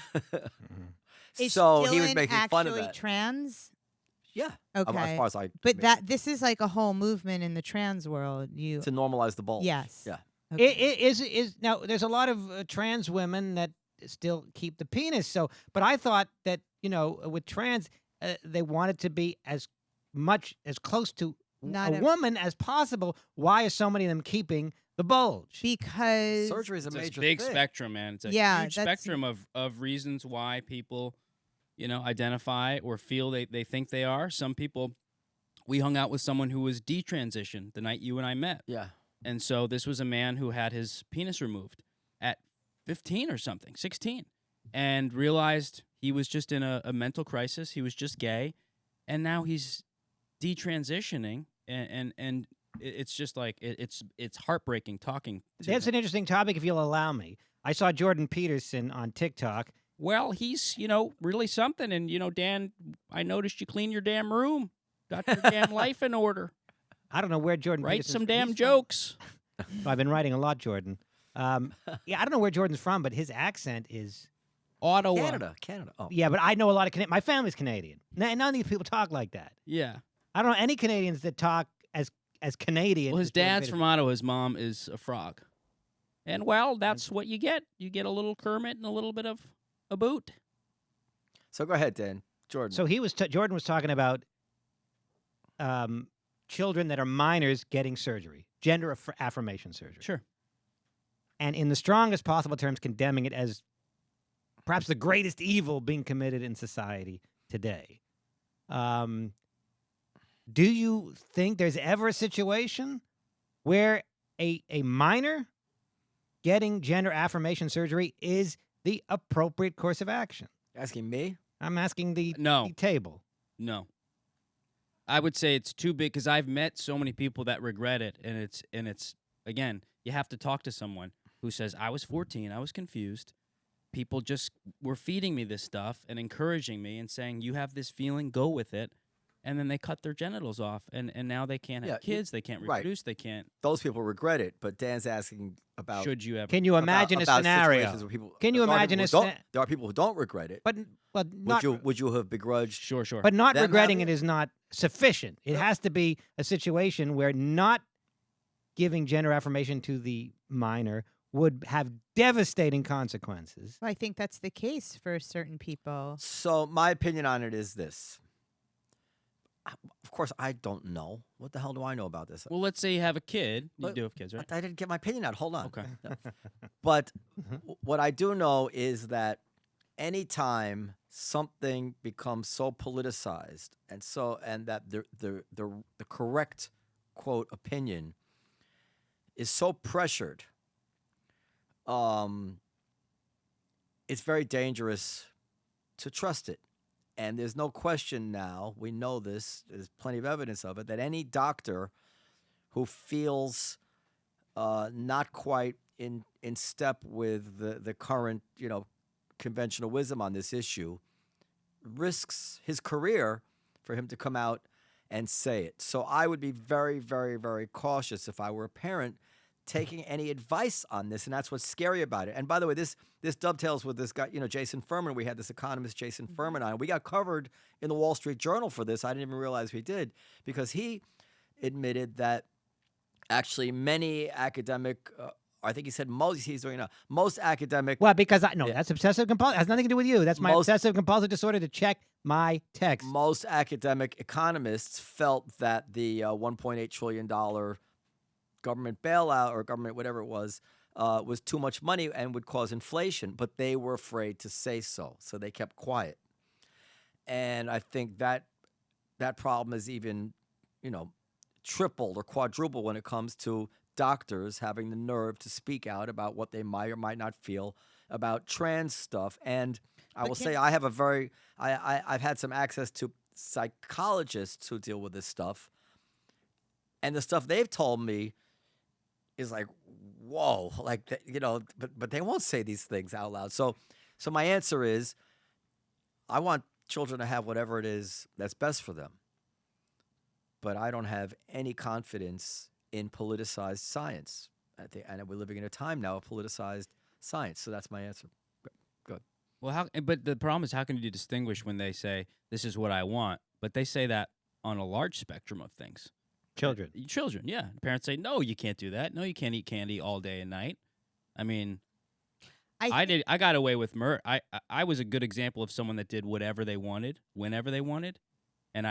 Is
So he was
Dylan
making fun of
actually
that.
trans?
Yeah.
Okay.
As far as I.
But this is like a whole movement in the trans world.
to normalize the bulge.
Yes.
Yeah.
Okay.
It is now. There's a lot of trans women that still keep the penis. So, but I thought that with trans, they wanted to be as close to
Not
a
a-
woman as possible. Why are so many of them keeping the bulge?
Because
Surgery is a
It's a
major
big
thing.
spectrum, man. It's a
Yeah,
huge
that's-
spectrum of reasons why people, identify or feel they think they are. Some people, we hung out with someone who was detransitioned the night you and I met.
Yeah.
And so this was a man who had his penis removed at 15 or something, 16, and realized he was just in a mental crisis. He was just gay, and now he's detransitioning, and it's just like it's heartbreaking talking to
That's
him.
an interesting topic, if you'll allow me. I saw Jordan Peterson on TikTok.
Well, he's, really something. And, Dan, I noticed you clean your damn room. Got your damn life in order.
I don't know where Jordan
Write
Peterson's
some
from.
damn
He's
jokes.
I've been writing a lot, Jordan. Yeah, I don't know where Jordan's from, but his accent is.
Ottawa.
Canada. Oh.
Yeah, but I know a lot of my family's Canadian. None of these people talk like that.
Yeah.
I don't know any Canadians that talk as Canadian.
Well, his
as Jordan
dad's
Peterson.
from Ottawa. His mom is a frog. And, well, that's what you get. You get a little Kermit and a little bit of a boot.
So go ahead, Dan. Jordan.
So Jordan was talking about children that are minors getting surgery. gender affirmation surgery.
Sure.
And in the strongest possible terms, condemning it as perhaps the greatest evil being committed in society today. Do you think there's ever a situation where a minor getting gender affirmation surgery is the appropriate course of action?
Asking me?
I'm asking the
No.
table.
No. I would say it's too big because I've met so many people that regret it, and it's again, you have to talk to someone who says, I was 14, I was confused. People just were feeding me this stuff and encouraging me and saying, you have this feeling, go with it. And then they cut their genitals off, and now they can't have kids, they can't
right.
reproduce, they can't.
Those people regret it, but Dan's asking about
Should you ever?
Can you imagine
about
a scenario?
situations where people,
Can you
there are
imagine
people
a
who don't- There are people who don't regret it.
But not
Would you have begrudged?
Sure.
but not
them
regretting
having
it is not sufficient. It has to be a situation where not giving gender affirmation to the minor would have devastating consequences.
I think that's the case for certain people.
So my opinion on it is this. Of course, I don't know. What the hell do I know about this?
Well, let's say you have a kid. You
But-
do have kids, right?
I didn't get my opinion out. Hold on.
Okay.
But what I do know is that anytime something becomes so politicized and that the correct quote opinion is so pressured, it's very dangerous to trust it. And there's no question now, we know this, there's plenty of evidence of it, that any doctor who feels not quite in step with the current, conventional wisdom on this issue risks his career for him to come out and say it. So I would be very, very, very cautious if I were a parent taking any advice on this, and that's what's scary about it. And by the way, this dovetails with this guy, Jason Furman. We had this economist, Jason Furman, on. We got covered in the Wall Street Journal for this. I didn't even realize we did, because he admitted that actually many academic, I think he said most academic.
Well, because that's obsessive compulsive. It has nothing to do with you. That's my obsessive compulsive disorder to check my text.
Most academic economists felt that the $1.8 trillion government bailout or government whatever it was too much money and would cause inflation, but they were afraid to say so they kept quiet. And I think that problem is even tripled or quadrupled when it comes to doctors having the nerve to speak out about what they might or might not feel about trans stuff. And I will say I have I've had some access to psychologists who deal with this stuff, and the stuff they've told me is like, whoa, but they won't say these things out loud. So my answer is, I want children to have whatever it is that's best for them. But I don't have any confidence in politicized science. And we're living in a time now of politicized science. So that's my answer. Good.
Well, but the problem is, how can you distinguish when they say, this is what I want, but they say that on a large spectrum of things?
Children,
yeah. Parents say, no, you can't do that. No, you can't eat candy all day and night. I mean, I got away with murder. I was a good example of someone that did whatever they wanted, whenever they wanted, and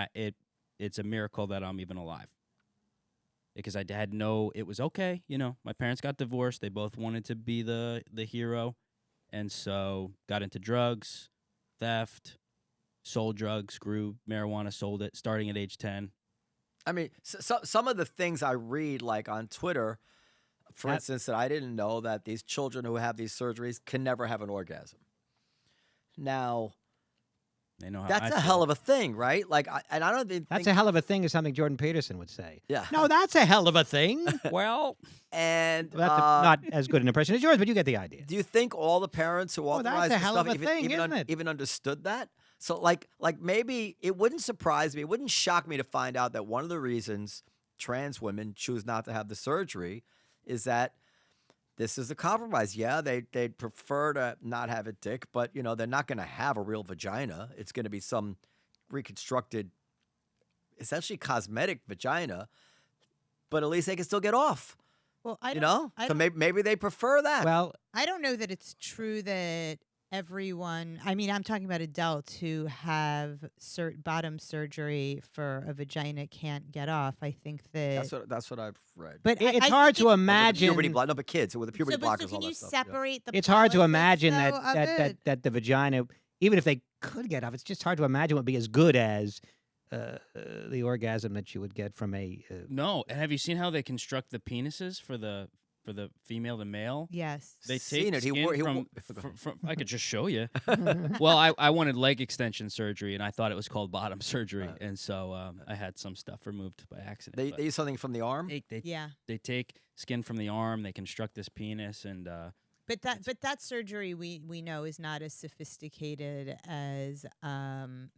it's a miracle that I'm even alive. Because it was okay. My parents got divorced. They both wanted to be the hero, and so got into drugs, theft, sold drugs, grew marijuana, sold it, starting at age 10.
I mean, some of the things I read, like on Twitter, for instance, that I didn't know that these children who have these surgeries can never have an orgasm. Now,
they know how
that's
I
a
feel.
hell of a thing, right? And I don't think
that's a hell of a thing is something Jordan Peterson would say.
Yeah.
No, that's a hell of a thing.
Well,
and
That's not as good an impression as yours, but you get the idea.
Do you think all the parents who authorized
that's a
this
hell
stuff
of a thing, isn't it?
even understood that? So like maybe it wouldn't surprise me, it wouldn't shock me to find out that one of the reasons trans women choose not to have the surgery is that this is a compromise. Yeah, they'd prefer to not have a dick, but they're not going to have a real vagina. It's going to be some reconstructed, essentially cosmetic vagina, but at least they can still get off.
Well,
So maybe they prefer that.
Well,
I don't know that it's true that everyone, I mean, I'm talking about adults who have bottom surgery for a vagina can't get off. I think that.
That's what I've read.
But
It's
I
hard
think
to
it-
imagine.
Puberty block. No, but kids with the puberty
so,
blockers.
so can
all
you
that stuff. Yeah.
separate the
It's hard to
politics,
imagine
though, of it?
that the vagina, even if they could get off, it's just hard to imagine would be as good as the orgasm that you would get from a.
No, and have you seen how they construct the penises for the female to male?
Yes.
They
Seen
take
it. He
skin
wore- he
from,
wore-
from. I could just show you. Well, I wanted leg extension surgery, and I thought it was called bottom surgery, and so I had some stuff removed by accident.
They
but
use something from the arm.
Yeah.
they take skin from the arm, they construct this penis, and
But that surgery we know is not as sophisticated as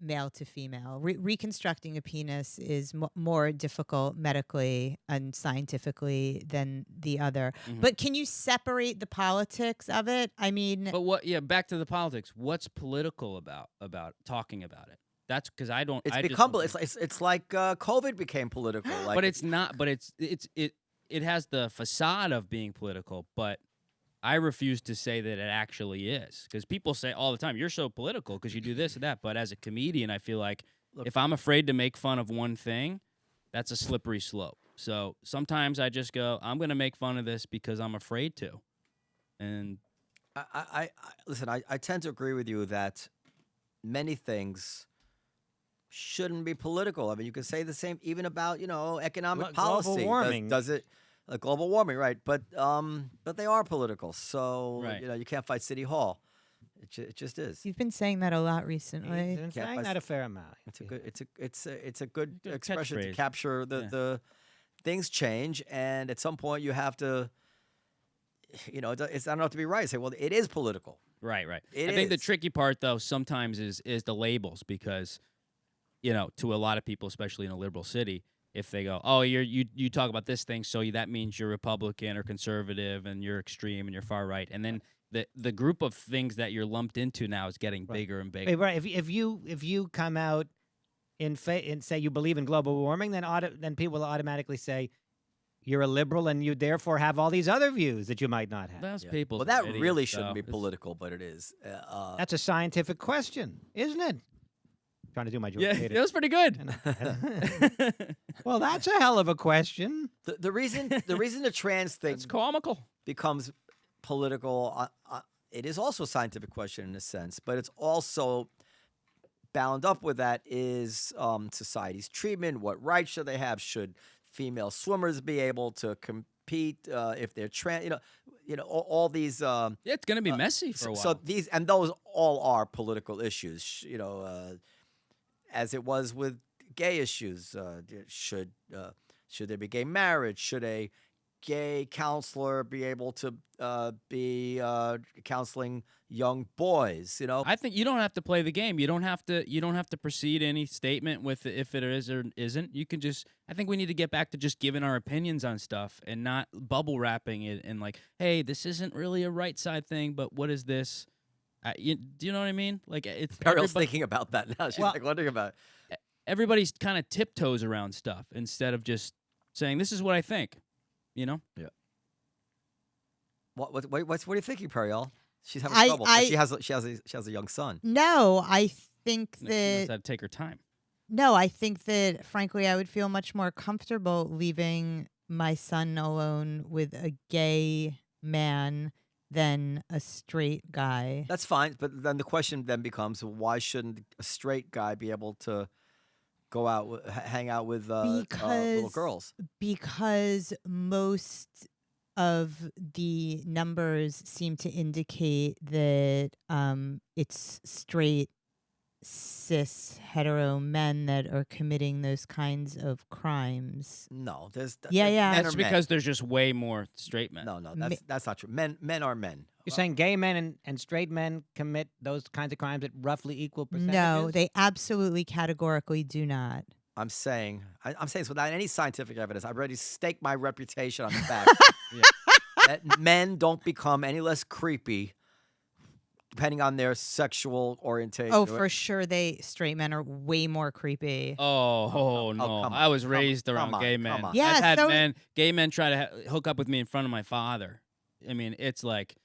male to female. Reconstructing a penis is more difficult medically and scientifically than the other.
Mhm.
But can you separate the politics of it? I mean,
but what? Yeah, back to the politics. What's political about talking about it? That's because I don't.
It's
I just
become.
don't
It's like COVID became political. Like
but it's not. But it has the facade of being political, but I refuse to say that it actually is, because people say all the time, "You're so political because you do this and that." But as a comedian, I feel like
Look-
if I'm afraid to make fun of one thing, that's a slippery slope. So sometimes I just go, "I'm going to make fun of this because I'm afraid to," and
I listen. I tend to agree with you that many things shouldn't be political. I mean, you can say the same even about economic
Global
policy.
warming.
Does it? Global warming, right? But they are political. So
Right.
you can't fight City Hall. It just is.
you've been saying that a lot
He's
recently.
been
Can't
saying
buy
that a fair amount.
It's a good. It's a good
Good
expression to
catchphrase.
capture
Yeah.
the things change, and at some point you have to. It's not enough to be right. Say, well, it is political.
right.
It
I think the
is.
tricky part, though, sometimes is the labels, because to a lot of people, especially in a liberal city, if they go, "Oh, you talk about this thing, so that means you're Republican or conservative, and you're extreme and you're far right," and then the group of things that you're lumped into now is getting bigger and bigger.
Right. If you come out and say you believe in global warming, then people will automatically say you're a liberal and you therefore have all these other views that you might not have.
Those
Yeah.
people.
Well, that really shouldn't be political, but it is.
That's a scientific question, isn't it? Trying to do my George
Yeah,
Gator.
that was pretty good.
Well, that's a hell of a question.
the reason the trans thing
It's comical.
becomes political. It is also a scientific question in a sense, but it's also bound up with that is society's treatment. What rights should they have? Should female swimmers be able to compete if they're trans? All these.
Yeah, it's gonna be messy for a while.
So those all are political issues. As it was with gay issues. Should there be gay marriage? Should a gay counselor be able to be counseling young boys?
I think you don't have to play the game. You don't have to precede any statement with if it is or isn't. You can just. I think we need to get back to just giving our opinions on stuff and not bubble wrapping it and like, hey, this isn't really a right side thing, but what is this? Do you know what I mean? Like it's
Periel's thinking about that now. She's wondering about it.
everybody's kind of tiptoes around stuff instead of just saying this is what I think.
Yeah. What are you thinking, Periel? She's having
I-
trouble. 'cause
I-
she has a young son.
No, I think
She knows
that.
how to take her time.
No, I think that, frankly, I would feel much more comfortable leaving my son alone with a gay man than a straight guy.
That's fine, but then the question then becomes, why shouldn't a straight guy be able to go out, hang out with little
Because-
girls?
Because most of the numbers seem to indicate that it's straight cis hetero men that are committing those kinds of crimes.
No, there's
Yeah, yeah.
men
That's
are men.
because there's just way more straight men.
No, that's not true. Men are men.
You're saying gay men and straight men commit those kinds of crimes at roughly equal percentages?
No, they absolutely categorically do not.
I'm saying this without any scientific evidence. I've already staked my reputation on the fact
Yeah.
that men don't become any less creepy depending on their sexual orientation.
Oh, for sure, straight men are way more creepy.
Oh no!
come on,
I was
come
raised
on,
around
come
gay
on,
men.
come on.
Yeah,
I've had
so-
gay men try to hook up with me in front of my father. I mean, it's like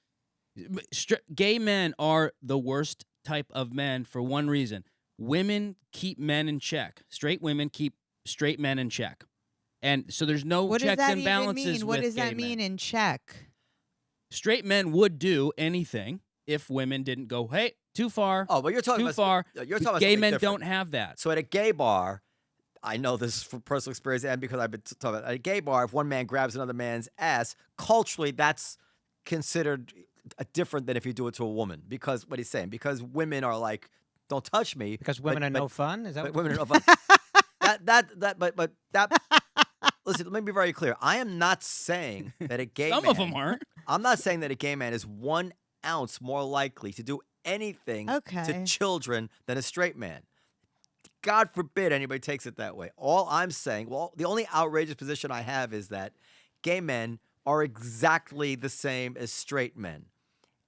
Gay men are the worst type of men for one reason. Women keep men in check. Straight women keep straight men in check. And so there's no
What does
checks
that
and
even
balances
mean? What
with
does that
gay
mean
men.
in check?
Straight men would do anything if women didn't go, hey, too far,
Oh, but you're talking
too
about
far.
You're talking about
Gay
something
men
different.
don't have that.
So at a gay bar, I know this from personal experience and because I've been talking about at a gay bar, if one man grabs another man's ass, culturally that's considered different than if you do it to a woman. Because what he's saying, because women are like, don't touch me.
Because women are no fun? Is that
But
what
women are no fun. that. Listen, let me be very clear. I am not saying that a gay
Some
man.
of them aren't.
I'm not saying that a gay man is 1 ounce more likely to do anything
Okay.
to children than a straight man. God forbid anybody takes it that way. All I'm saying, the only outrageous position I have is that gay men are exactly the same as straight men.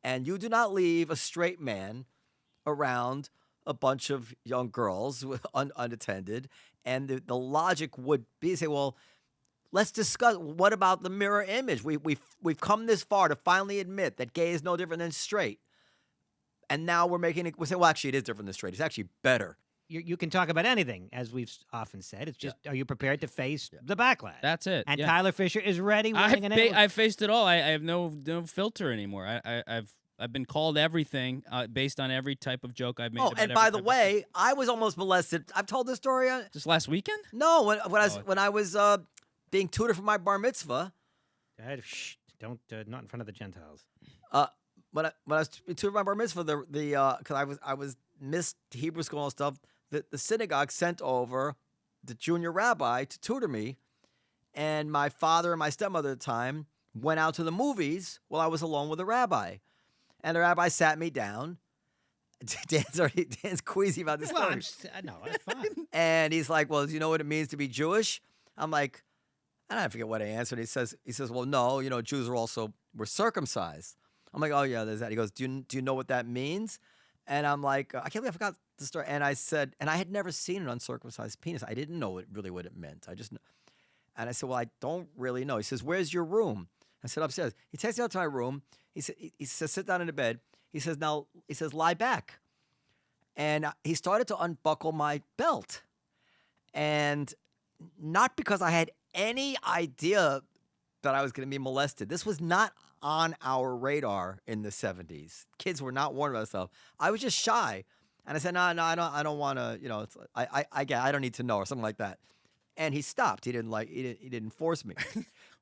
And you do not leave a straight man around a bunch of young girls unattended. And the logic would be to say, well, let's discuss, what about the mirror image? We've come this far to finally admit that gay is no different than straight. And now we're saying, well, actually, it is different than straight. It's actually better.
you can talk about anything, as we've often said. It's just, are you prepared to face the backlash?
That's it.
And
yeah.
Tyler Fischer is ready, willing, and able.
I've faced it all. I have no filter anymore. I've been called everything based on every type of joke I've made.
Oh,
about
and
every
by the
type of
way, I was almost molested. I've told this story.
just last weekend.
No, when I was being tutored for my bar mitzvah.
Shh, don't, not in front of the Gentiles.
When I was tutored for my bar mitzvah, because I was missed Hebrew school and stuff. The synagogue sent over the junior rabbi to tutor me, and my father and my stepmother at the time went out to the movies while I was alone with the rabbi. And the rabbi sat me down. Dan's queasy about this
Well,
story.
no, that's fine.
And he's like, well, do you know what it means to be Jewish? I'm like, and I forget what I answered. He says, well, no, Jews we're circumcised. I'm like, oh yeah, there's that. He goes, do you know what that means? And I'm like, I can't believe I forgot the story. And I said, and I had never seen an uncircumcised penis. I didn't know what it meant. And I said, well, I don't really know. He says, where's your room? I said, upstairs. He takes me out to my room. He says, sit down in the bed. He says, lie back. And he started to unbuckle my belt. And not because I had any idea that I was going to be molested. This was not on our radar in the 70s. Kids were not warned about stuff. I was just shy. And I said, no, I don't want to, I don't need to know, or something like that. And he stopped. He didn't force me.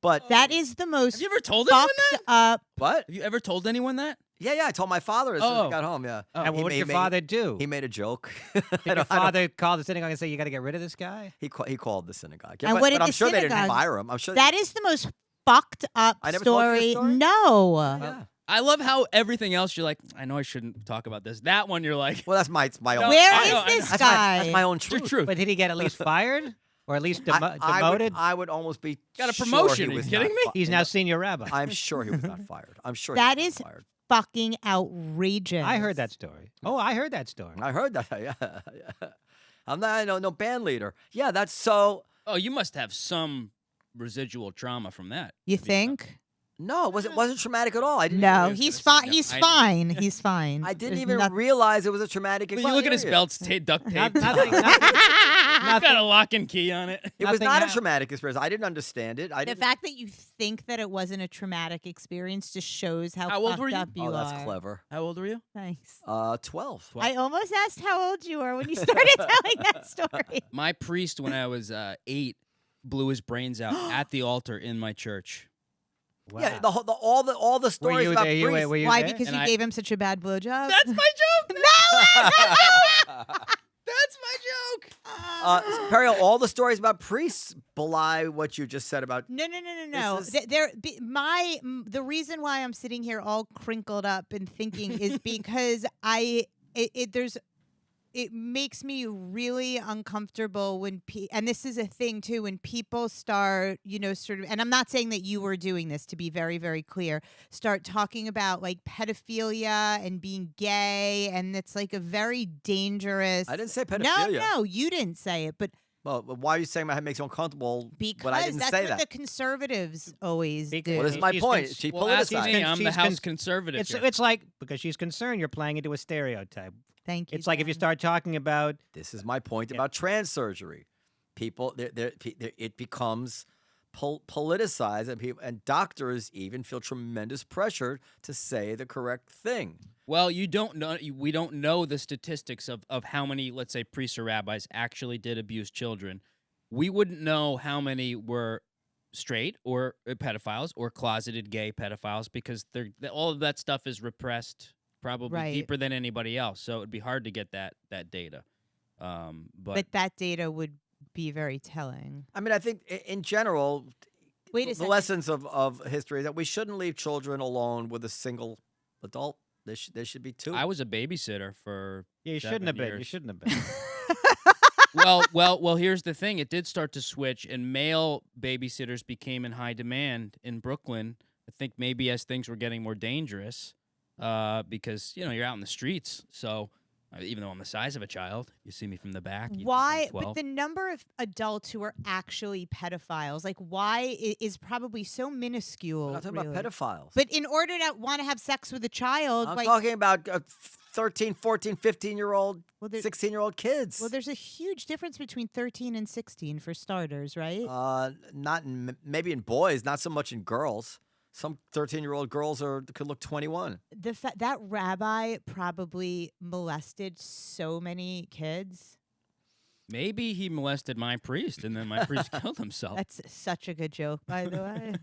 But
That is the most
Have you ever told anyone
fucked
that?
up.
what?
Have you ever told anyone that?
Yeah, I told my father as soon as I
Oh.
got home, yeah.
And what did your
made-
father do?
He made a joke.
Did
I
your
don't-
father call the synagogue and say, you got to get rid of this guy?
He called the synagogue.
And
but,
what did
but I'm
the
sure they didn't
synagogue-
fire him. I'm sure
That is the most fucked up
I never told you this story?
No.
Yeah.
I love how everything else you're like, I know I shouldn't talk about this. That one you're like,
Well, that's my
No,
own.
Where
I
is
know, I
this
know.
guy?
That's my own
it's your
truth.
truth.
But did he get at least fired? Or at least
I
demoted?
would almost be
Got a
sure
promotion,
he
are you
was
kidding
not
me?
He's now senior rabbi.
I'm sure he was not fired. I'm sure
That
he was
is-
not fired.
Fucking outrageous.
I heard that story. Oh, I heard that story.
I heard that. Yeah. I'm not no band leader. Yeah, that's so.
oh, you must have some residual trauma from that.
You think?
No, it wasn't traumatic at all. I didn't.
No,
was
he's
gonna say
fine.
no.
He's
I know.
fine. He's fine.
I didn't
There's
even
noth-
realize it was a traumatic
But
experience.
you look at his belts, duct tape.
Nothing.
Got a lock and key on it.
It was
nothing
not a
hap-
traumatic experience. I didn't understand it. I
The
didn't.
fact that you think that it wasn't a traumatic experience just shows how
How old
fucked
were you?
up you
Oh, that's
are.
clever.
How old were you?
Thanks.
12.
I almost asked how old you were when you started telling that story.
My priest, when I was 8, blew his brains out at the altar in my church.
Wow.
Yeah, all the
Were
stories
you
about
there?
priests.
Were you
Why?
there?
Because
And
you
I-
gave him such a bad blowjob?
That's my joke. That's my joke.
Periel, all the stories about priests belie what you just said about.
No.
This is-
The reason why I'm sitting here all crinkled up and thinking is because it makes me really uncomfortable when and this is a thing too, when people start, sort of, and I'm not saying that you were doing this, to be very, very clear, start talking about like pedophilia and being gay, and it's like a very dangerous.
I didn't say pedophilia.
No, you didn't say it, but
Well, but why are you saying my head makes you uncomfortable? But I
Because
didn't
that's
say
what
that.
the conservatives always
Because-
do.
Well, this is my
She's
point.
cons-
She
Well, ask
politicized.
me. I'm the
She's
House
cons-
conservative.
It's
here.
it's like because she's concerned, you're playing into a stereotype.
Thank you.
It's like if you
Dan.
start talking about
This is my point
Yeah.
about trans surgery. People, it becomes politicized, and people and doctors even feel tremendous pressure to say the correct thing.
Well, you don't know. We don't know the statistics of how many, let's say, priests or rabbis actually did abuse children. We wouldn't know how many were straight or pedophiles or closeted gay pedophiles because all of that stuff is repressed probably
Right.
deeper than anybody else. So it'd be hard to get that data.
But that data would be very telling.
I mean, I think in general,
Wait a
the
second.
lessons of history is that we shouldn't leave children alone with a single adult. There should be two.
I was a babysitter for
you
7
shouldn't have been. You
years.
shouldn't have been.
well. Here's the thing. It did start to switch, and male babysitters became in high demand in Brooklyn. I think maybe as things were getting more dangerous, because you're out in the streets. So even though I'm the size of a child, you see me from the back. you think I'm
Why?
12.
But the number of adults who are actually pedophiles, like why is probably so minuscule.
I'm not talking
really.
about pedophiles.
But in order to want to have sex with a child,
I'm
like
talking about 13, 14, 15-year-old,
well, there,
16-year-old kids.
well, there's a huge difference between 13 and 16 for starters, right?
Not maybe in boys, not so much in girls. Some 13-year-old girls could look 21.
That rabbi probably molested so many kids.
Maybe he molested my priest, and then my priest killed himself.
That's such a good joke, by the way.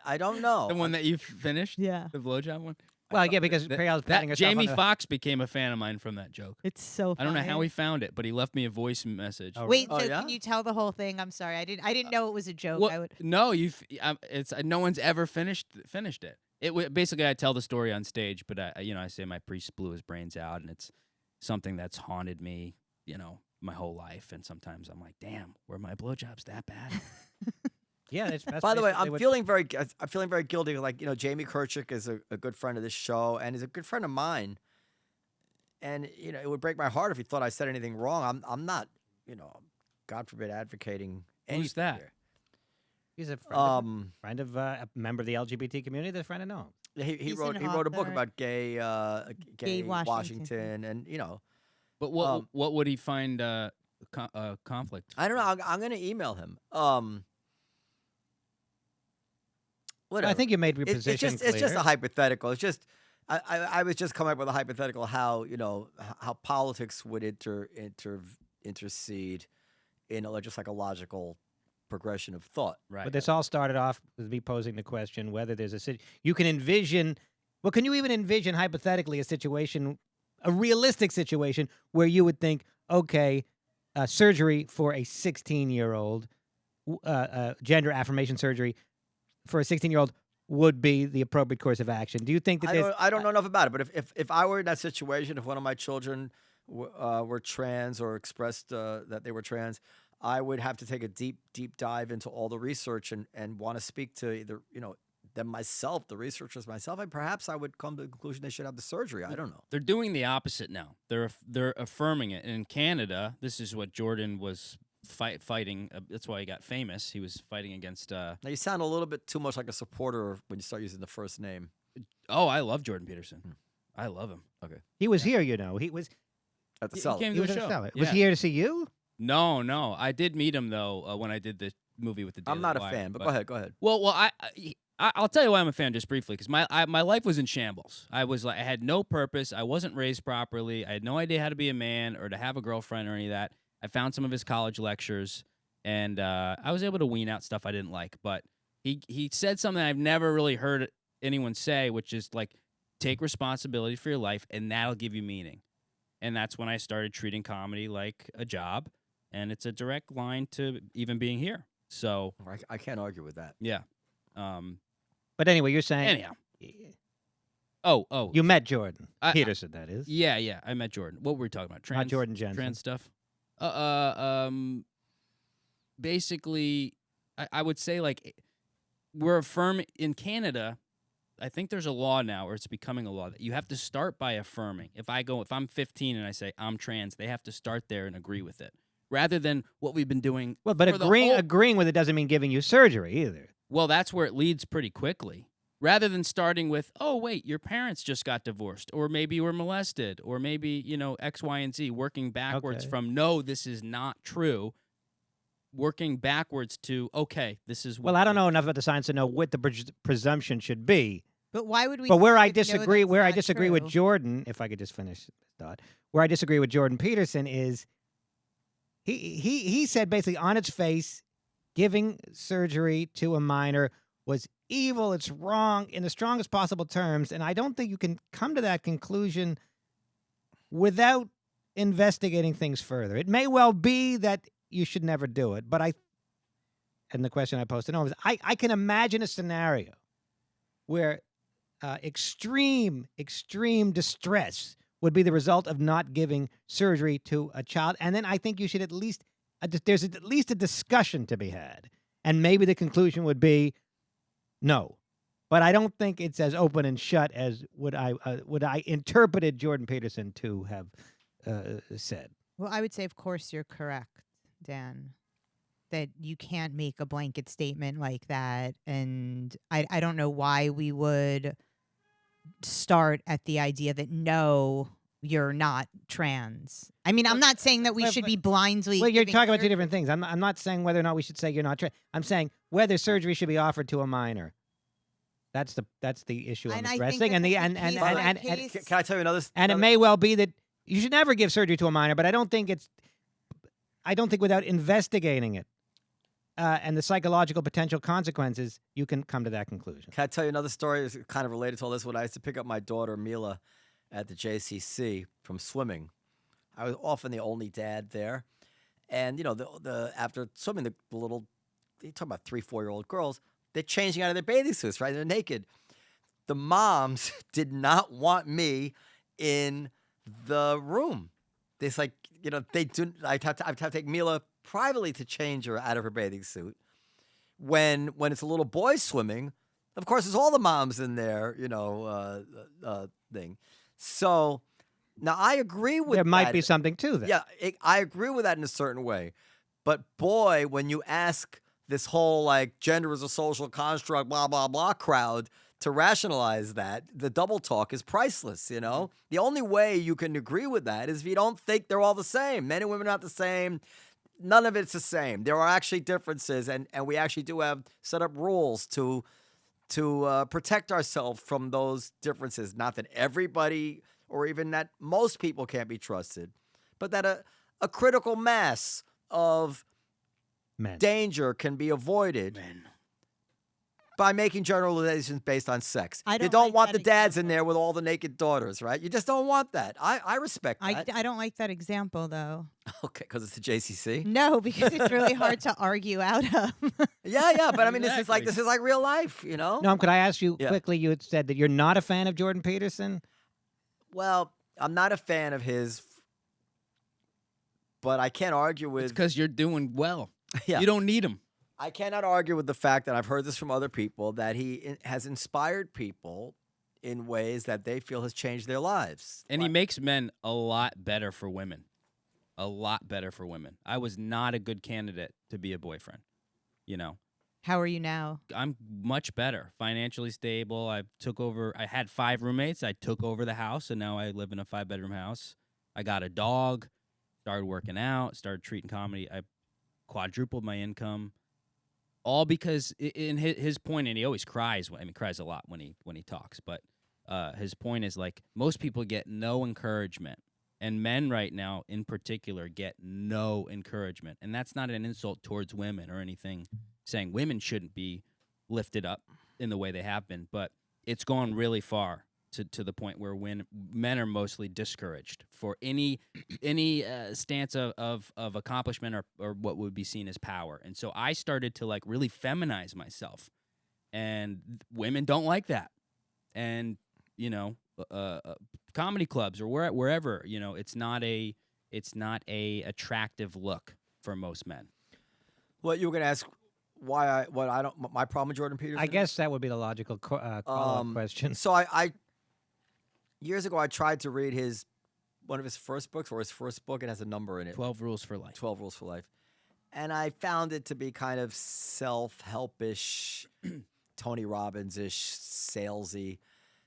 I don't know.
The one that you finished,
Yeah,
the blowjob one.
Well, yeah, because Periel's patting herself
Jamie
on the-
Foxx became a fan of mine from that joke.
it's so.
I don't know how
funny.
he found it, but he left me a voice message.
Oh,
Wait,
Oh,
so
yeah?
can you tell the whole thing? I'm sorry, I didn't know it was a joke.
Well,
I would.
no, it's no one's ever finished it. Basically I tell the story on stage, but I say my priest blew his brains out, and it's something that's haunted me, my whole life. And sometimes I'm like, damn, were my blowjobs that bad?
Yeah, that's
By the way,
basically
I'm
what-
feeling very guilty. Like, Jamie Kirchick is a good friend of this show, and he's a good friend of mine. And it would break my heart if he thought I said anything wrong. I'm not, God forbid, advocating anything.
Who's that?
here.
He's a friend of a member of the LGBT community. That's a friend of Noam.
He
He's
wrote
an
he wrote a book
author.
about gay
Washington.
Washington, and
But what would he find conflict?
I don't know. I'm going to email him. Whatever.
I think you made your
It's
position
just
clear.
it's just a hypothetical. It's just I was just coming up with a hypothetical how how politics would intercede in a just psychological progression of thought.
Right.
But this all started off with me posing the question whether there's you can envision. Well, can you even envision hypothetically a realistic situation where you would think, okay, surgery for a 16-year-old, gender affirmation surgery for a 16-year-old would be the appropriate course of action? Do you think that
I don't know enough about it, but if I were in that situation, if one of my children were trans or expressed that they were trans, I would have to take a deep dive into all the research and want to speak to either them myself, the researchers myself, and perhaps I would come to the conclusion they should have the surgery. I don't know.
They're doing the opposite now. They're affirming it. And in Canada, this is what Jordan was fighting. That's why he got famous. He was fighting against.
Now you sound a little bit too much like a supporter when you start using the first name.
Oh, I love Jordan Peterson. I love him.
Okay,
he was here? He was.
at the
He
cellar.
came
He
to
was
the
at the
show.
cellar.
Yeah.
Was he here to see you?
No. I did meet him though when I did the movie with the.
I'm
Daily
not a
Wire,
fan, but go ahead.
Well, I'll tell you why I'm a fan just briefly because my life was in shambles. I had no purpose. I wasn't raised properly. I had no idea how to be a man or to have a girlfriend or any of that. I found some of his college lectures, and I was able to wean out stuff I didn't like. But he said something I've never really heard anyone say, which is like, take responsibility for your life, and that'll give you meaning. And that's when I started treating comedy like a job, and it's a direct line to even being here. So
I can't argue with that.
yeah.
But anyway, you're saying.
Anyhow. Oh.
You met Jordan
I-
Peterson, that is.
Yeah. I met Jordan. What were we talking about? Trans,
Not Jordan Jensen.
Trans stuff. Basically, I would say like we're affirming in Canada. I think there's a law now, or it's becoming a law that you have to start by affirming. If I'm 15 and I say I'm trans, they have to start there and agree with it. rather than what we've been doing.
Well, but
for the whole-
agreeing with it doesn't mean giving you surgery either.
Well, that's where it leads pretty quickly. Rather than starting with, oh, wait, your parents just got divorced, or maybe you were molested, or maybe, X, Y, and Z, working backwards
Okay.
from, no, this is not true, working backwards to, okay, this is what.
Well, I don't know enough about the science to know what the presumption should be.
But why would we?
But where
say
I
if no,
disagree,
that's
where I
not
disagree with
true?
Jordan, if I could just finish this thought, where I disagree with Jordan Peterson is he said basically on its face, giving surgery to a minor was evil, it's wrong in the strongest possible terms, and I don't think you can come to that conclusion without investigating things further. It may well be that you should never do it, but and the question I posed to Noam is, I can imagine a scenario where extreme distress would be the result of not giving surgery to a child, and then I think you should at least there's at least a discussion to be had, and maybe the conclusion would be no. But I don't think it's as open and shut as would I interpreted Jordan Peterson to have said.
Well, I would say, of course, you're correct, Dan, that you can't make a blanket statement like that. And I don't know why we would start at the idea that, no, you're not trans. I mean, I'm not saying that we should be blindly.
Well, you're
giving
talking about two
surgery.
different things. I'm not saying whether or not we should say you're not trans. I'm saying whether surgery should be offered to a minor. That's the issue I'm
And I think
addressing. And
that
the
that's
and
the
and
case
and,
by
and,
case.
and,
Can I tell you another?
and it may well be that you should never give surgery to a minor, but I don't think without investigating it and the psychological potential consequences, you can come to that conclusion.
Can I tell you another story? It's kind of related to all this. When I used to pick up my daughter Mila at the JCC from swimming, I was often the only dad there, and the after swimming, the little, you talk about 3-4-year-old girls, they're changing out of their bathing suits, right? They're naked. The moms did not want me in the room. It's like, they do. I'd have to take Mila privately to change her out of her bathing suit. When it's a little boy swimming, of course, there's all the moms in there, thing. So now I agree with
There might
that.
be something to that.
Yeah, I agree with that in a certain way. But boy, when you ask this whole like gender is a social construct, blah, blah, blah crowd to rationalize that, the double talk is priceless, The only way you can agree with that is if you don't think they're all the same. Men and women are not the same. None of it's the same. There are actually differences, and we actually do have set up rules to protect ourselves from those differences. Not that everybody or even that most people can't be trusted, but that a critical mass of
Men.
danger can be avoided by making generalizations based on sex.
I
You
don't
don't
like
want
that
the dads in
example.
there with all the naked daughters, right? You just don't want that. I respect that.
I don't like that example, though.
Okay, because it's the JCC.
No, because it's really hard to argue out of.
Yeah, but I mean,
Exactly.
this is like real life,
Noam, could I ask you
Yeah.
quickly? You had said that you're not a fan of Jordan Peterson.
Well, I'm not a fan of his, but I can't argue
It's
with.
because you're doing well.
Yeah.
You don't need them.
I cannot argue with the fact that I've heard this from other people that he has inspired people in ways that they feel has changed their lives.
And he makes men a lot better for women. A lot better for women. I was not a good candidate to be a boyfriend.
How are you now?
I'm much better, financially stable. I had 5 roommates. I took over the house, and now I live in a 5-bedroom house. I got a dog, started working out, started treating comedy. I quadrupled my income, all because in his point, and he always cries. Cries a lot when he talks, but his point is like most people get no encouragement, and men right now in particular get no encouragement, and that's not an insult towards women or anything. Saying women shouldn't be lifted up in the way they have been, but it's gone really far to the point where when men are mostly discouraged for any stance of accomplishment or what would be seen as power. And so I started to like really feminize myself, and women don't like that. And comedy clubs or wherever, it's not a attractive look for most men.
Well, you were going to ask my problem with Jordan Peterson.
I guess that would be the logical follow-up question.
So I years ago I tried to read his one of his first books or his first book. It has a number in it.
12 Rules for Life.
12 Rules for Life. And I found it to be kind of self-helpish, Tony Robbins-ish, salesy.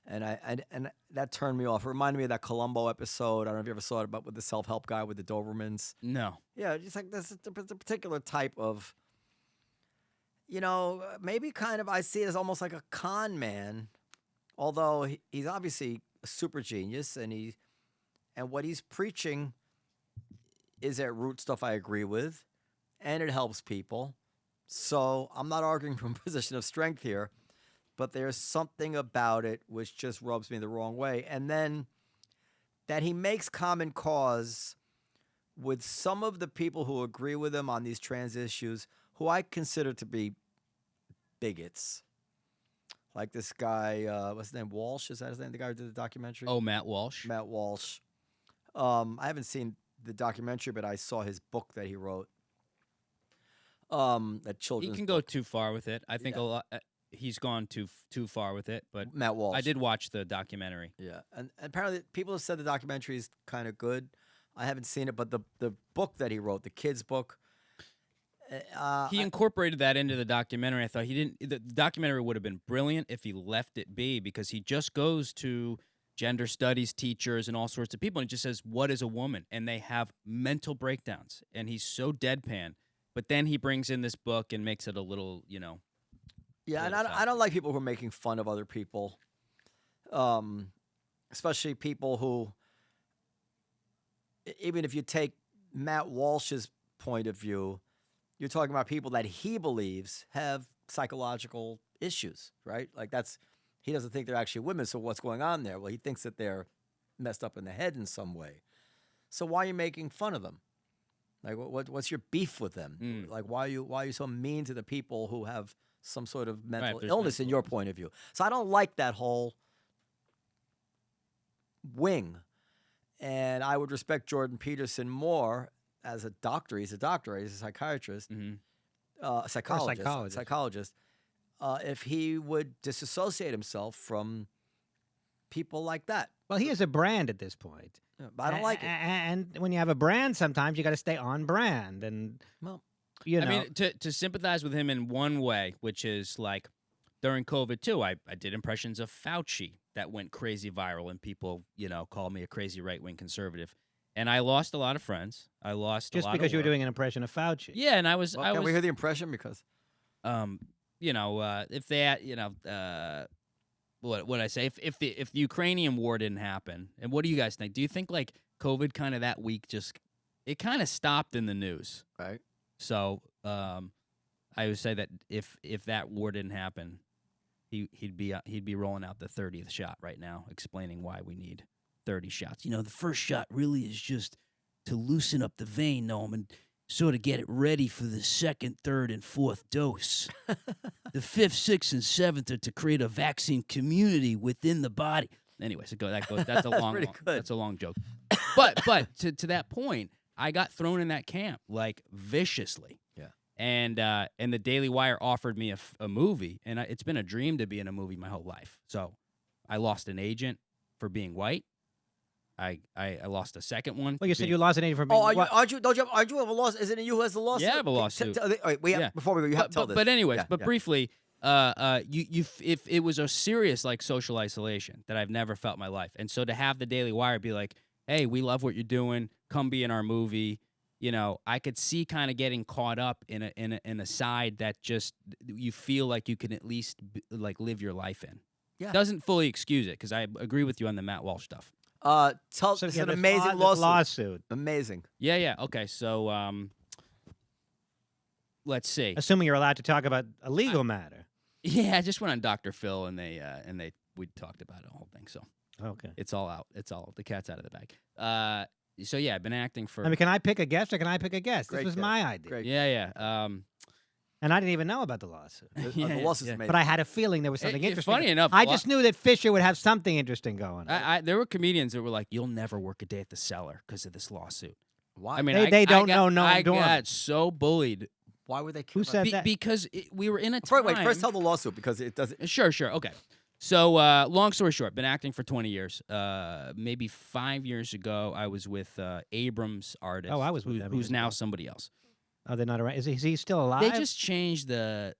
And that turned me off. It reminded me of that Columbo episode. I don't know if you ever saw it, but with the self-help guy with the Dobermans.
No.
Yeah, just like this is a particular type of, maybe kind of, I see it as almost like a con man, although he's obviously a super genius, and what he's preaching is at root stuff I agree with, and it helps people. So I'm not arguing from a position of strength here, but there's something about it which just rubs me the wrong way. And then that he makes common cause with some of the people who agree with him on these trans issues, who I consider to be bigots. Like this guy, what's his name? Walsh? Is that his name? The guy who did the documentary?
Oh, Matt Walsh.
Matt Walsh. I haven't seen the documentary, but I saw his book that he wrote. That children's
He can go
book.
too far with it. I think
Yeah.
a lot. He's gone too far with it, but
Matt Walsh.
I did watch the documentary.
Yeah, and apparently people have said the documentary is kind of good. I haven't seen it, but the book that he wrote, the kids' book,
He incorporated that into the documentary. I thought he didn't. The documentary would have been brilliant if he left it be, because he just goes to gender studies teachers and all sorts of people, and he just says, "What is a woman?" And they have mental breakdowns, and he's so deadpan. But then he brings in this book and makes it a little,
yeah, and
political.
I don't like people who are making fun of other people, especially people who, even if you take Matt Walsh's point of view, you're talking about people that he believes have psychological issues, right? Like he doesn't think they're actually women, so what's going on there? Well, he thinks that they're messed up in the head in some way. So why are you making fun of them? Like, what's your beef with them? Like, why are you so mean to the people who have some sort of mental
there's
illness in
mental
your
illness.
point of view? So I don't like that whole wing. And I would respect Jordan Peterson more as a doctor. He's a doctor. He's a psychiatrist, a psychologist. If he would disassociate himself from people like that.
Well, he is a brand at this point.
Yeah, but I don't like it.
And when you have a brand, sometimes you got to stay on brand. And,
Well,
you know.
I mean, to sympathize with him in one way, which is like during COVID too, I did impressions of Fauci that went crazy viral, and people, called me a crazy right-wing conservative. And I lost a lot of friends. I lost
just
a lot
because
of
you were
work.
doing an impression of Fauci.
Yeah, and I was.
can we hear the impression? Because
if they, what I say, if the Ukrainian war didn't happen, and what do you guys think? Do you think like COVID kind of that week it kind of stopped in the news?
right.
So I would say that if that war didn't happen, he'd be rolling out the 30th shot right now, explaining why we need 30 shots. The first shot really is just to loosen up the vein, Noam, and sort of get it ready for the second, third, and fourth dose. The fifth, sixth, and seventh are to create a vaccine community within the body. Anyway, so that's a long,
pretty good.
that's a long joke. But to that point, I got thrown in that camp like viciously.
Yeah.
And the Daily Wire offered me a movie, and it's been a dream to be in a movie my whole life. So I lost an agent for being white. I lost a second one.
Well, you said you lost an agent for being.
Oh,
what?
aren't you have a loss? Isn't it you who has the lawsuit?
Yeah, I have a lawsuit.
Before we go, you have to tell this.
But anyways,
Yeah,
but
yeah.
briefly, if it was a serious like social isolation that I've never felt in my life, and so to have the Daily Wire be like, "Hey, we love what you're doing. Come be in our movie." I could see kind of getting caught up in a side that just you feel like you can at least like live your life in.
Yeah.
Doesn't fully excuse it, because I agree with you on the Matt Walsh stuff.
It's
So
an
yeah, this
amazing
lawsuit.
Amazing.
Yeah. Okay, so let's see.
Assuming you're allowed to talk about a legal matter.
Yeah, I just went on Dr. Phil, and we talked about the whole thing. So
Okay.
it's all out. It's all the cat's out of the bag. So yeah, I've been acting for.
I mean, can I pick a guest or can I pick a guest?
Great
This was
guest.
my idea.
Great.
Yeah.
And I didn't even know about the lawsuit.
The
Yeah,
lawsuit's
yeah.
amazing.
But I had a feeling there was something interesting.
Funny enough,
I just knew that Fisher would have something interesting going on.
there were comedians that were like, "You'll never work a day at the Cellar because of this lawsuit."
Why?
I mean,
They
I
don't
got-
know Noam
I
Dworman.
got so bullied
why would they?
Who said that?
because we were in a time.
Wait. First, tell the lawsuit because it doesn't.
Sure. Okay. So, long story short, been acting for 20 years. Maybe 5 years ago, I was with Abrams Artist.
Oh, I was with them
who's
years
now
ago.
somebody else.
Oh, they're not around. Is he still alive?
They just changed the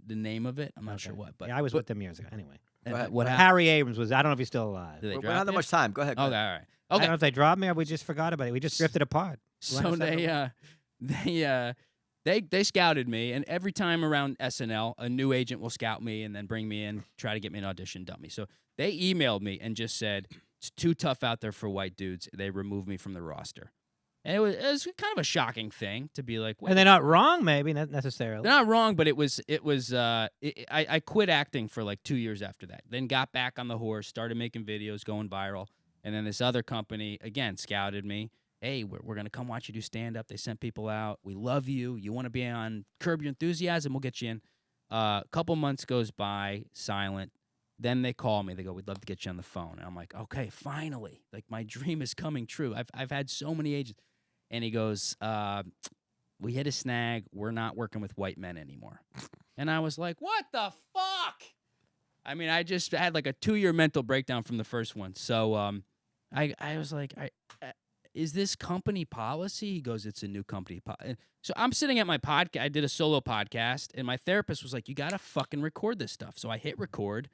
name of it. I'm not sure
Okay.
what, but
yeah, I was with them years ago. Anyway,
Go ahead.
what happened?
Harry Abrams was. I don't know if he's still alive.
Did they
We don't
drop
have that
you?
much time. Go ahead. Go
Okay, all
ahead.
right.
I
Okay.
don't know if they dropped me or we just forgot about it. We just drifted apart. You wanna
So
step away?
they scouted me, and every time around SNL, a new agent will scout me and then bring me in, try to get me an audition, dump me. So they emailed me and just said it's too tough out there for white dudes. They removed me from the roster, and it was kind of a shocking thing to be like. Wait,
And they're not wrong, maybe not necessarily.
they're not wrong, but I quit acting for like 2 years after that. Then got back on the horse, started making videos, going viral, and then this other company again scouted me. Hey, we're gonna come watch you do stand up. They sent people out. We love you. You want to be on Curb Your Enthusiasm? We'll get you in. A couple months goes by, silent. Then they call me. They go, "We'd love to get you on the phone." And I'm like, "Okay, finally! Like my dream is coming true." I've had so many agents, and he goes, "We hit a snag. We're not working with white men anymore." And I was like, "What the fuck?" I mean, I just had like a 2-year mental breakdown from the first one. So I was like, is this company policy? He goes, it's a new company. So I'm sitting at my podcast. I did a solo podcast, and my therapist was like, you got to fucking record this stuff. So I hit record,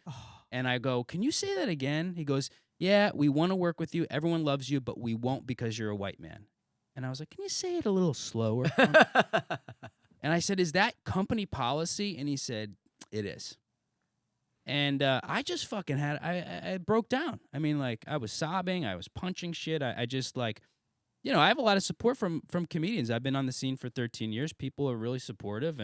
and I go, can you say that again? He goes, yeah, we want to work with you. Everyone loves you, but we won't because you're a white man. And I was like, can you say it a little slower? And I said, is that company policy? And he said, it is. And I just fucking I broke down. I mean, like, I was sobbing. I was punching shit. I just, like, I have a lot of support from comedians. I've been on the scene for 13 years. People are really supportive.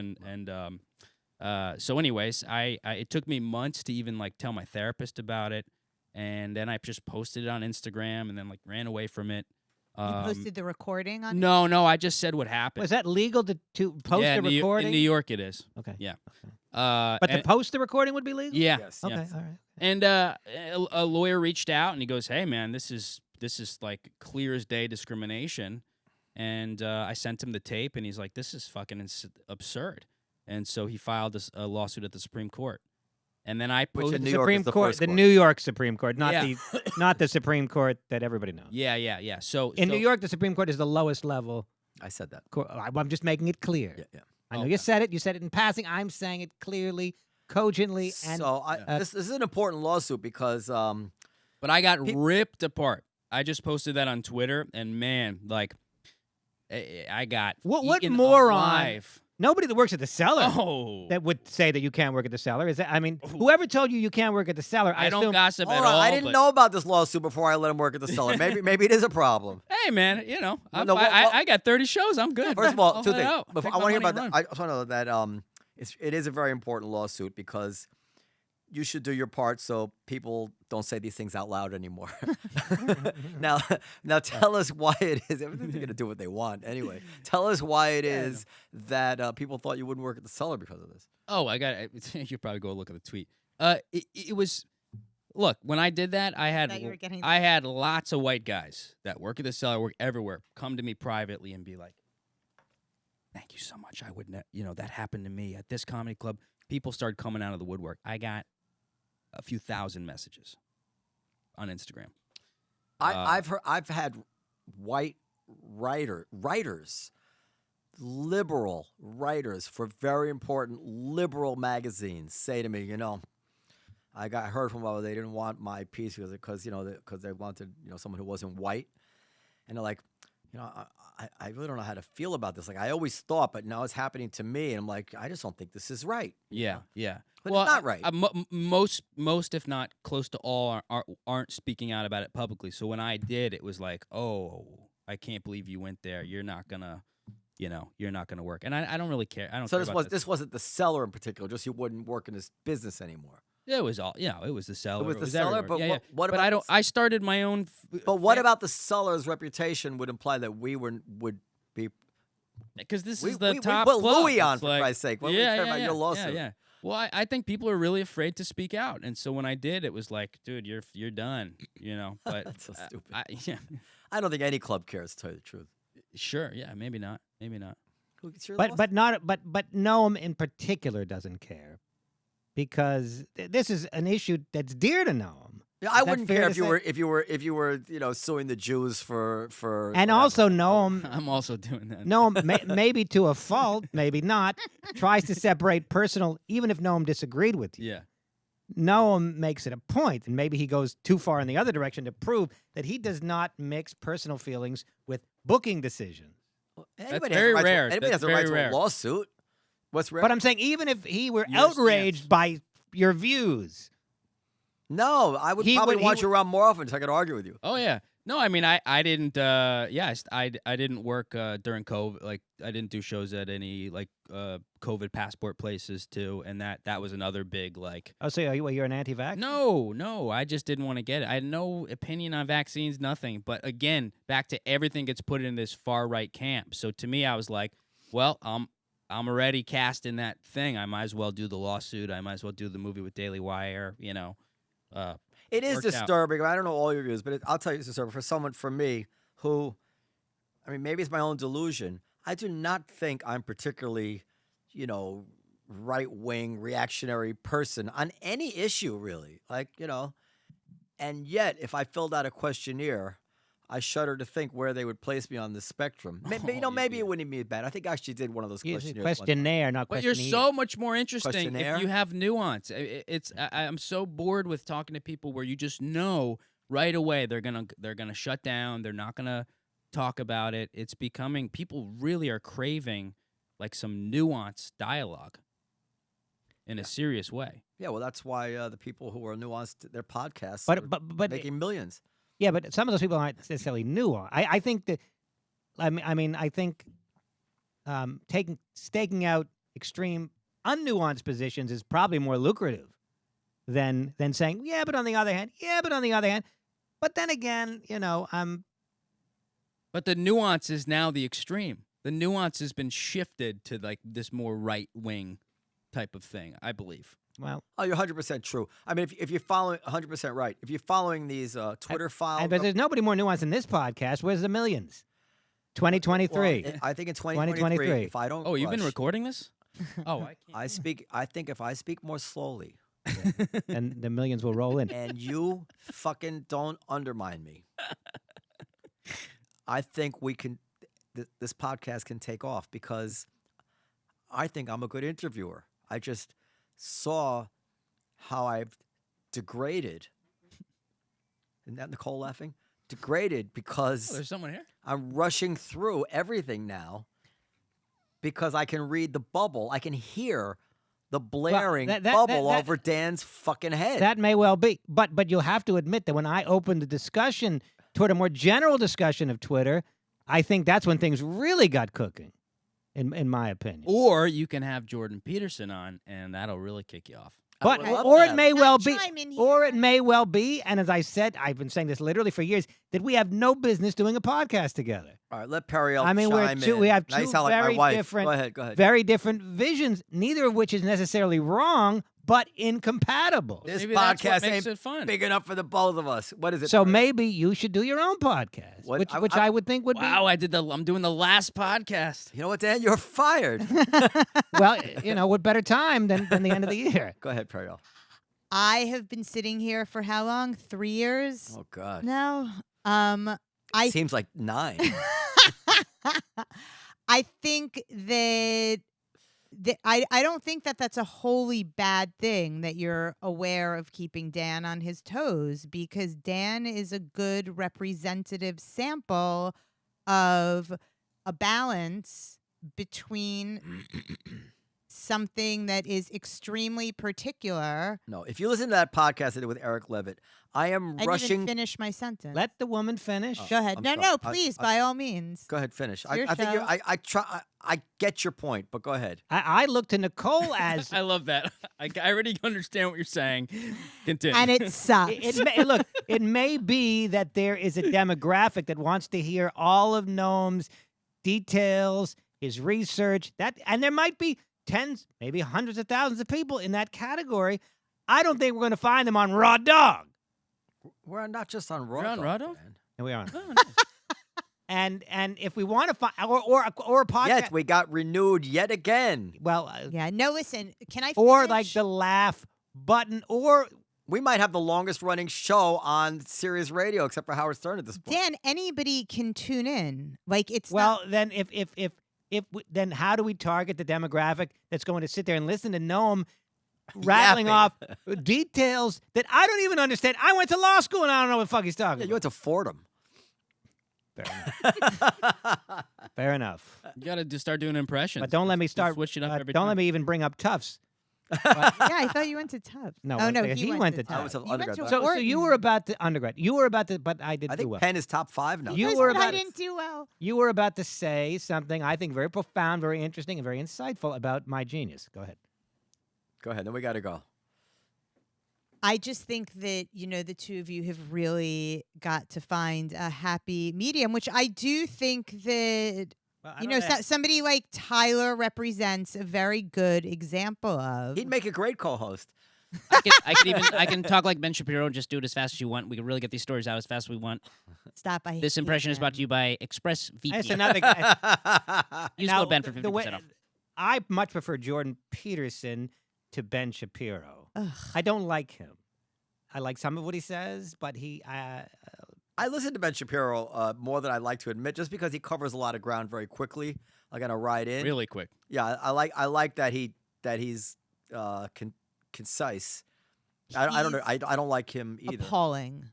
So anyways, it took me months to even, like, tell my therapist about it. And then I just posted it on Instagram and then, like, ran away from it.
You posted the recording on
No, I just said what happened.
Was that legal to post
yeah,
a recording?
in New York it is.
Okay.
Yeah.
Okay. But to post the recording would be legal?
Yeah.
Yes.
Okay,
yeah.
all right.
And a lawyer reached out and he goes, "Hey man, this is like clear as day discrimination." And I sent him the tape and he's like, "This is fucking absurd." And so he filed a lawsuit at the Supreme Court. And then I
Which
posted
in
The
New York
Supreme
is the
Court,
first
the
court.
New York Supreme Court, not
Yeah.
not the Supreme Court that everybody knows.
Yeah. So
In New York, the Supreme Court is the lowest level
I said that.
court. I'm just making it clear.
Yeah.
I know
Okay.
you said it. You said it in passing. I'm saying it clearly, cogently, and
So this is an important lawsuit because
But I got ripped apart. I just posted that on Twitter, and man, like, I got
What
eaten
moron?
alive.
nobody that works at the cellar
Oh,
that would say that you can't work at the cellar. Is that? I mean, whoever told you can't work at the cellar?
I don't
assume,
gossip
hold
at
on,
all.
I didn't
but-
know about this lawsuit before I let him work at the cellar. Maybe it is a problem.
Hey man,
I
I got 30 shows. I'm good.
First of all,
I'll
two
let it
things.
out.
Before,
Take
I
my
want to hear
money
about
and
that.
run.
I just want to know that it is a very important lawsuit because you should do your part so people don't say these things out loud anymore. now tell us why it is. Everything's going to do what they want anyway. Tell us why it is that people thought you wouldn't work at the cellar because of this.
Oh, I got it. You should probably go look at the tweet. It was. Look, when I did that, I
Thought you were getting-
had lots of white guys that work at the cellar, work everywhere, come to me privately and be like, "Thank you so much. I wouldn't, that happened to me at this comedy club." People started coming out of the woodwork. I got a few thousand messages on Instagram.
I've had white writers, liberal writers for very important liberal magazines say to me, I heard from them they didn't want my piece because they wanted someone who wasn't white, and they're like, I really don't know how to feel about this. Like I always thought, but now it's happening to me, and I'm like, I just don't think this is right.
Yeah.
But it's not right.
Most, if not close to all, aren't speaking out about it publicly. So when I did, it was like, oh, I can't believe you went there. You're not gonna, you're not gonna work. And I don't really care. I don't.
So
care
this wasn't the seller in particular. Just you wouldn't work in this business anymore.
It was all. Yeah, it was the seller.
It was the
everywhere.
seller, but
Yeah,
what
But
about
I don't.
the-
I started my own.
But what about the seller's reputation would imply that we would be
Because this
we
is the top
put
club.
Louis on
It's
for
like,
Christ's sake. What do we care about your
yeah,
lawsuit?
Yeah. Well, I think people are really afraid to speak out, and so when I did, it was like, dude, you're done. But
That's so stupid.
Yeah,
I don't think any club cares, to tell you the truth.
sure, yeah, maybe not, maybe not.
Who gets your
But
lawsuit?
Noam in particular doesn't care. because this is an issue that's dear to Noam.
Yeah, I
Is that
wouldn't
fair
care
to
if you
say?
were suing the Jews for
And
whatever.
also Noam,
I'm also doing that.
Noam maybe to a fault, maybe not, tries to separate personal, even if Noam disagreed with you.
Yeah.
Noam makes it a point, and maybe he goes too far in the other direction to prove that he does not mix personal feelings with booking decisions.
Anybody
very
has a right
rare.
To, anybody
That's
has a right
very
to
rare.
a lawsuit. What's rare?
But I'm saying even if he were
Your
outraged
stance.
by your views,
No, I would
He
probably
would- he
want you around more often so I could argue with you.
Oh yeah. No, I mean I didn't. I didn't work during COVID. Like I didn't do shows at any like COVID passport places too, and that was another big like.
oh, so you're an anti-vax?
No, I just didn't want to get it. I had no opinion on vaccines, nothing. But again, back to everything gets put in this far right camp. So to me, I was like, well, I'm already cast in that thing. I might as well do the lawsuit. I might as well do the movie with Daily Wire. You know.
It is
Worked out.
disturbing. I don't know all your views, but I'll tell you it's disturbing for me who, I mean, maybe it's my own delusion. I do not think I'm particularly, right-wing reactionary person on any issue, really. And yet, if I filled out a questionnaire, I shudder to think where they would place me on the spectrum. Maybe it wouldn't be bad. I think I actually did one of those
It's a
questionnaires. one time.
questionnaire, not
But you're
questionnaire.
so much more interesting
Questionnaire?
if you have nuance. I'm so bored with talking to people where you just know right away they're gonna shut down. They're not gonna talk about it. It's becoming people really are craving like some nuanced dialogue in a serious way.
Yeah, well, that's why the people who are nuanced, their podcasts
But
are
but
making millions.
yeah, but some of those people aren't necessarily nuanced. I think that I think staking out extreme unnuanced positions is probably more lucrative than saying but on the other hand, but then again,
But the nuance is now the extreme. The nuance has been shifted to like this more right wing type of thing, I believe.
well,
Oh, you're 100% true. I mean, if you're following, 100% right. If you're following these Twitter files,
but there's nobody more nuanced than this podcast. Where's the millions? 2023.
well, I think in
2023.
if I don't,
Oh, you've been
rush,
recording this? Oh, I can't.
I think if I speak more slowly,
and the millions will roll in.
and you fucking don't undermine me, I think we can. This podcast can take off because I think I'm a good interviewer. I just saw how I've degraded. Isn't that Nicole laughing? Degraded
Oh,
because
there's someone here.
I'm rushing through everything now because I can read the bubble. I can hear the blaring bubble over Dan's fucking head.
That may well be, but you'll have to admit that when I opened the discussion toward a more general discussion of Twitter, I think that's when things really got cooking, in my opinion.
Or you can have Jordan Peterson on, and that'll really kick you off.
But
would love
or
that.
it may well be,
Chime in
or
here.
it may well be, and as I said, I've been saying this literally for years, that we have no business doing a podcast together.
All right, let Periel
I mean,
chime in.
we have
Now you
two
sound like my
very
wife.
different,
Go ahead.
very different visions, neither of which is necessarily wrong, but incompatible.
This
Maybe that's what
podcast
makes
ain't
it fun.
big enough for the both of us. What is it?
So
Periel?
maybe you should do your own podcast,
What-
which I would think would
Wow, I'm doing the last podcast.
You know what, Dan? You're fired.
be well, what better time than the end of the year.
Go ahead, Periel.
I have been sitting here for how long? 3 years
Oh God.
now. I
Seems like 9.
I think that I don't think that that's a wholly bad thing that you're aware of keeping Dan on his toes, because Dan is a good representative sample of a balance between something that is extremely particular.
No, if you listen to that podcast I did with Eric Levitt, I am
I
rushing.
didn't finish my sentence.
Let the woman finish.
Go ahead.
I'm
No,
sorry.
no,
I-
please,
I-
by all means.
Go ahead, finish.
Your
I think
show.
I try. I get your point, but go ahead.
I look to Nicole as
I love that. I already understand what you're saying. Continue.
And it sucks.
look. It may be that there is a demographic that wants to hear all of Noam's details, his research. And there might be tens, maybe hundreds of thousands of people in that category. I don't think we're going to find them on Raw Dog.
We're not just on Raw.
on
Dog,
Raw Dog?
man.
And we are.
Oh, nice.
And if we want to find or a podcast,
Yes, we got renewed yet again.
well,
Yeah. No, listen. Can I?
or
finish?
like the laugh button, or
We might have the longest running show on Sirius Radio, except for Howard Stern at this point.
Dan, anybody can tune in. Like it's
well,
not,
then then how do we target the demographic that's going to sit there and listen to Noam rattling off details that I don't even understand? I went to law school and I don't know what the fuck he's talking
Yeah, you
about.
went to Fordham.
Fair enough. Fair enough.
You got to just start doing impressions.
But don't let me
Just
start.
switch it up every
don't
time.
let me even bring up Tufts.
yeah, I thought you went to Tufts.
No,
oh no,
he went to
Tufts.
I was an
You went
undergrad.
to
So
Wharton.
you were about the undergrad. You were about to, but I didn't
I
do
think
well.
Penn is top 5 now.
You
Because
were
I
about-
didn't do well.
You were about to say something I think very profound, very interesting, and very insightful about my genius. Go ahead.
Go ahead. Then we got to go.
I just think that, the two of you have really got to find a happy medium, which I do think that, somebody like Tyler represents a very good example of.
He'd make a great co-host.
I can talk like Ben Shapiro and just do it as fast as you want. We can really get these stories out as fast as we want.
Stop. I
This
hate
impression is brought
them.
to you by ExpressVPN.
That's another guy.
Use
Now,
code Ben for
the
50%
way-
off.
I much prefer Jordan Peterson to Ben Shapiro.
Ugh.
I don't like him. I like some of what he says, but
I listen to Ben Shapiro more than I like to admit, just because he covers a lot of ground very quickly, like on a ride in.
Really quick.
Yeah, I like that he's concise. I don't know. I don't like him either.
Appalling.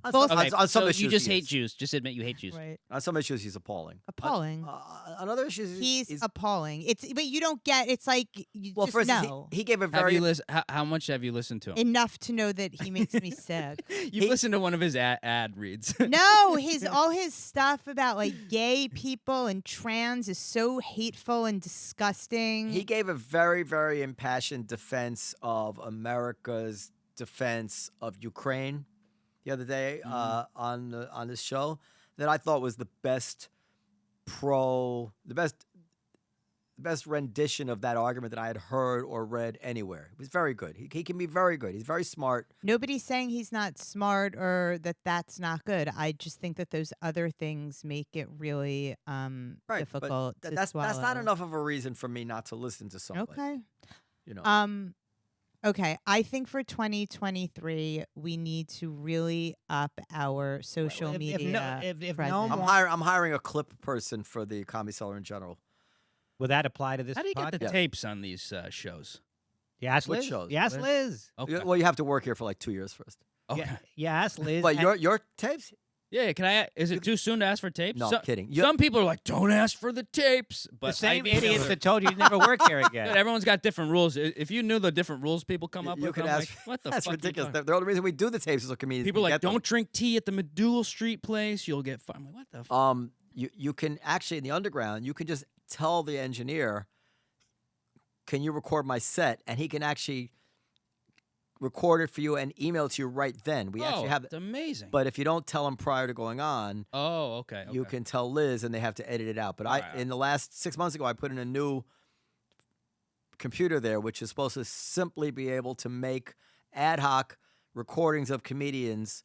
On
Both-
some,
Okay,
on some
so
issues,
you just
he
hate
is.
Jews. Just admit you hate Jews.
Right.
On some issues, he's appalling.
Appalling.
On other issues,
He's appalling. But you don't get. It's like you
well.
just
For instance,
know
he gave a
Have
very
you how much have you listened to him?
enough to know that he makes me sick.
You've listened to one of his ad reads.
No, all his stuff about like gay people and trans is so hateful and disgusting.
He gave a very, very impassioned defense of America's defense of Ukraine the other day on this show that I thought was the best rendition of that argument that I had heard or read anywhere. It was very good. He can be very good. He's very smart.
Nobody's saying he's not smart or that that's not good. I just think that those other things make it really
Right,
difficult
but
to
that's not
swallow.
enough of a reason for me not to listen to somebody.
Okay.
You know.
Okay, I think for 2023 we need to really up our social media.
if
presence.
no
I'm
more-
hiring a clip person for the Comedy Cellar in general.
will that apply to this
How do you get the
podcast?
tapes on these shows?
Yes,
What
Liz.
shows?
Yes,
Liz?
Liz.
Okay.
Well, you have to work here for like 2 years first.
Okay.
Yes, Liz.
But
And-
your tapes?
Yeah, can I? Is it too soon to ask for tapes?
No, I'm kidding.
Some people are like, "Don't ask for the tapes," but
the same
I-
idiots that told you you'd never work here
Dude,
again.
everyone's got different rules. If you knew the different rules people come up
You
with,
can
I'm
ask.
like, what the
That's
fuck? are you
ridiculous.
talking-
The only reason we do the tapes is so comedians
People are
can
like,
get them.
don't drink tea at the Medulla Street place. You'll get fined. I'm like, what the fuck?
You can actually in the underground. You can just tell the engineer, "Can you record my set?" And he can actually record it for you and email it to you right then. We actually have
it's amazing.
But if you don't tell him prior to going on,
oh, okay.
you can tell Liz, and they have to edit it out. But in the last 6 months ago, I put in a new computer there, which is supposed to simply be able to make ad hoc recordings of comedians.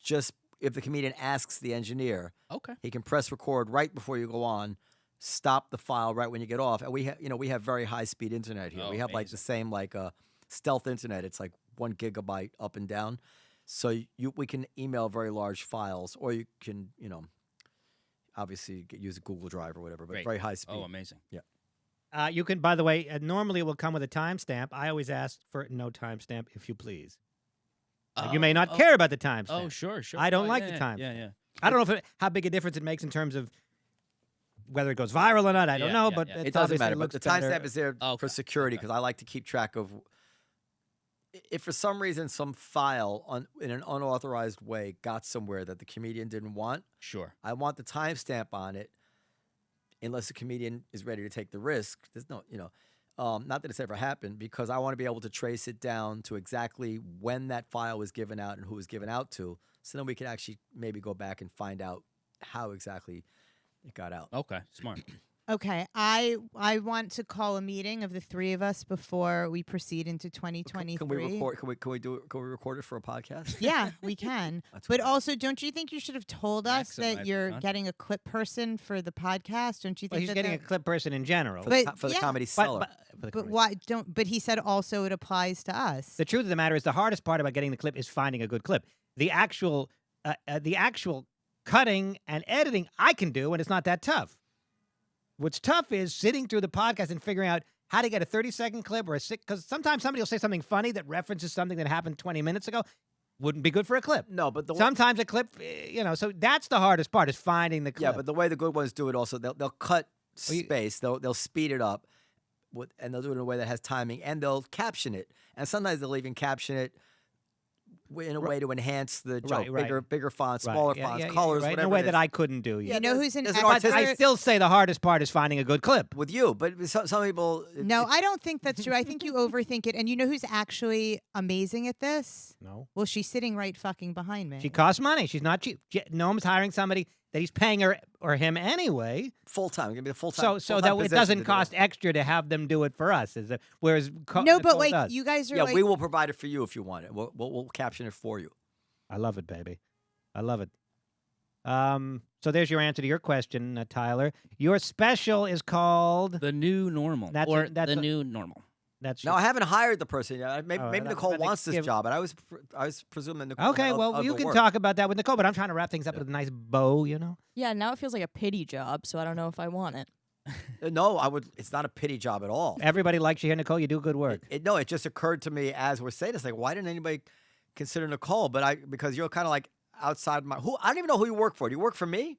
Just if the comedian asks the engineer,
Okay.
he can press record right before you go on, stop the file right when you get off, and we have very high speed internet here.
Oh,
We have like the same stealth internet. It's like 1 gigabyte up and down. So we can email very large files, or you can, obviously use a Google Drive or whatever, but
Great.
very high speed.
Oh, amazing.
You can, by the way, normally it will come with a timestamp. I always ask for no timestamp, if you please. You may not care about the timestamp.
Oh, sure.
I don't
Oh,
like
yeah,
the
yeah,
timestamp.
Yeah.
I don't know how big a difference it makes in terms of whether it goes viral or not. I don't
Yeah,
know,
yeah,
but
yeah.
it's
It doesn't
obviously
matter, but
looks
the
better.
timestamp is there
Okay,
for security
okay.
because I like to keep track of if for some reason some file in an unauthorized way got somewhere that the comedian didn't want.
Sure.
I want the timestamp on it, unless the comedian is ready to take the risk. There's no, not that it's ever happened, because I want to be able to trace it down to exactly when that file was given out and who was given out to, so then we can actually maybe go back and find out how exactly it got out.
Okay. Smart.
Okay, I want to call a meeting of the three of us before we proceed into 2023.
Can we record? Can we do it? Can we record it for a podcast?
Yeah, we can.
That's
But
great.
also, don't you think you should have told us
Maximize
that
the
you're
content.
getting a clip person for the podcast? Don't you
Well,
think
he's
that
getting a
that-
clip person in general.
for the,
but-
for the
yeah,
comedy seller.
for the
But
comedy.
why don't? But he said also it applies to us.
The truth of the matter is, the hardest part about getting the clip is finding a good clip. The actual cutting and editing I can do, and it's not that tough. What's tough is sitting through the podcast and figuring out how to get a 30-second clip or a because sometimes somebody will say something funny that references something that happened 20 minutes ago. Wouldn't be good for a clip.
No, but the
Sometimes a clip, so that's the hardest part is finding the clip.
yeah, but the way the good ones do it, also they'll cut
Well, you-
space. They'll speed it up, and they'll do it in a way that has timing, and they'll caption it. And sometimes they'll even caption it in a way to enhance the joke.
Right.
Bigger fonts,
Right,
smaller
yeah,
fonts,
yeah,
colors,
right, in
whatever.
a way
it
that
is.
I couldn't do.
Yeah,
You know who's an
there's an
expert?
But I still say the hardest part is finding a good clip.
with you, but some people.
No, I don't think that's true. I think you overthink it. And you know who's actually amazing at this?
No.
Well, she's sitting right fucking behind me.
She costs money. She's not cheap. Noam's hiring somebody that he's paying her or him anyway.
Full time. Give me a full time.
So that it doesn't cost extra to have them do it for us. Whereas
no, but
Nicole
like
does.
you guys are
Yeah,
like
we will provide it for you if you want it. We'll caption it for you.
I love it, baby. I love it. So there's your answer to your question, Tyler. Your special is called.
The new normal.
That's
or
a- that's
the
a-
new normal.
That's
No, I haven't hired the person yet. Maybe,
Oh,
maybe
I
Nicole
thought
wants this
give-
job, and I was presuming Nicole.
okay.
had
Well,
other
you can
work.
talk about that with Nicole, but I'm trying to wrap things up with a nice bow.
Yeah, now it feels like a pity job, so I don't know if I want it.
No, I would. It's not a pity job at all.
Everybody likes you here, Nicole. You do good work.
No, it just occurred to me as we're saying this. Like, why didn't anybody consider Nicole? But because you're kind of like outside my. I don't even know who you work for. Do you work for me?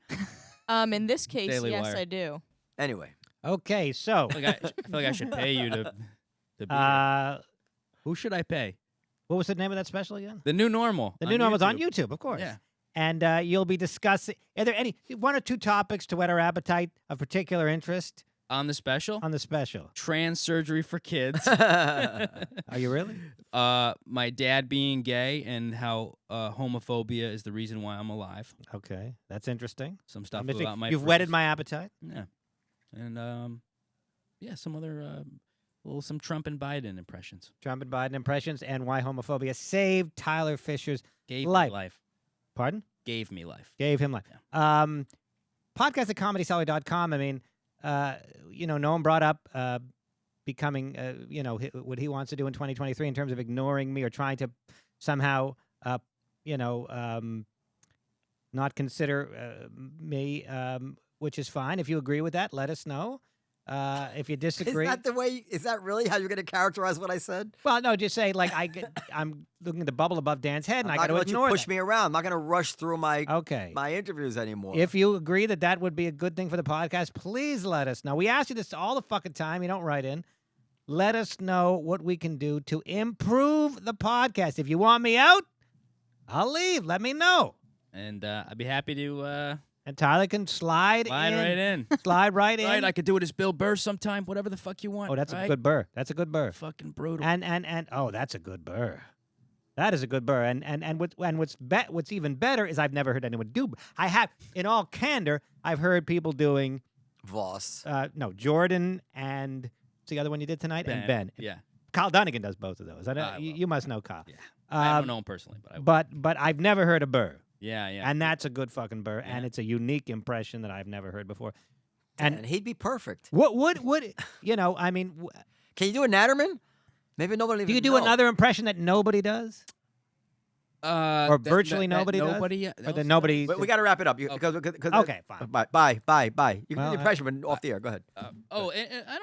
In this case,
Daily
yes,
Wire.
I do.
Anyway,
Okay, so
I feel like I should pay you to be here.
uh,
Who should I pay?
what was the name of that special again?
The new normal.
The new normal's on YouTube, of course.
Yeah.
And you'll be discussing. Are there any one or two topics to whet our appetite of particular interest
On the special?
on the special?
Trans surgery for kids.
Are you really?
My dad being gay and how homophobia is the reason why I'm alive.
Okay, that's interesting.
Some stuff
Interesting.
about my
You've whetted
friends.
my appetite.
Yeah. And yeah, some other some Trump and Biden impressions.
Trump and Biden impressions and why homophobia saved Tyler Fischer's
Gave
Life.
me life.
pardon.
Gave me life.
Gave him life. Podcast at comedysolid.com. I mean, Noam brought up becoming, what he wants to do in 2023 in terms of ignoring me or trying to somehow, not consider me, which is fine. If you agree with that, let us know. If you disagree,
is that really how you're going to characterize what I said?
well, no, just say like I'm looking at the bubble above Dan's head, and
I'm
I
not
got to
going to let you
ignore
push
that.
me around. I'm not going to rush through my
Okay.
my interviews anymore.
If you agree that that would be a good thing for the podcast, please let us know. We ask you this all the fucking time. You don't write in. Let us know what we can do to improve the podcast. If you want me out, I'll leave. Let me know.
And I'd be happy to
And Tyler can slide
slide
in.
right in.
Slide right in.
Right, I could do it as Bill Burr sometime, whatever the fuck you want.
Oh, that's
right?
a good burr. That's a good burr.
Fucking brutal.
And oh, that's a good burr. That is a good burr. And what's even better is I've never heard anyone do. I have, in all candor, I've heard people doing
Voss.
Jordan and what's the other one you did tonight? And Ben.
Yeah.
Kyle Dunnigan does both of those. I know,
I
you,
love
you must know Kyle.
Yeah. I
Um,
don't know him personally, but I
but I've never heard a burr,
yeah.
and that's a good fucking burr, and
Yeah.
it's a unique impression that I've never heard before.
And
And
he'd be perfect.
what would I mean?
Can you do a Natterman? Maybe nobody.
Do you
even
do
know.
another impression that nobody does, or
that-
virtually
that
nobody does?
nobody
or
else
that nobody?
We got to wrap it up
Okay.
because
Okay, fine.
Bye. You can
Well,
do the impression, but off the air. Go ahead.
does? I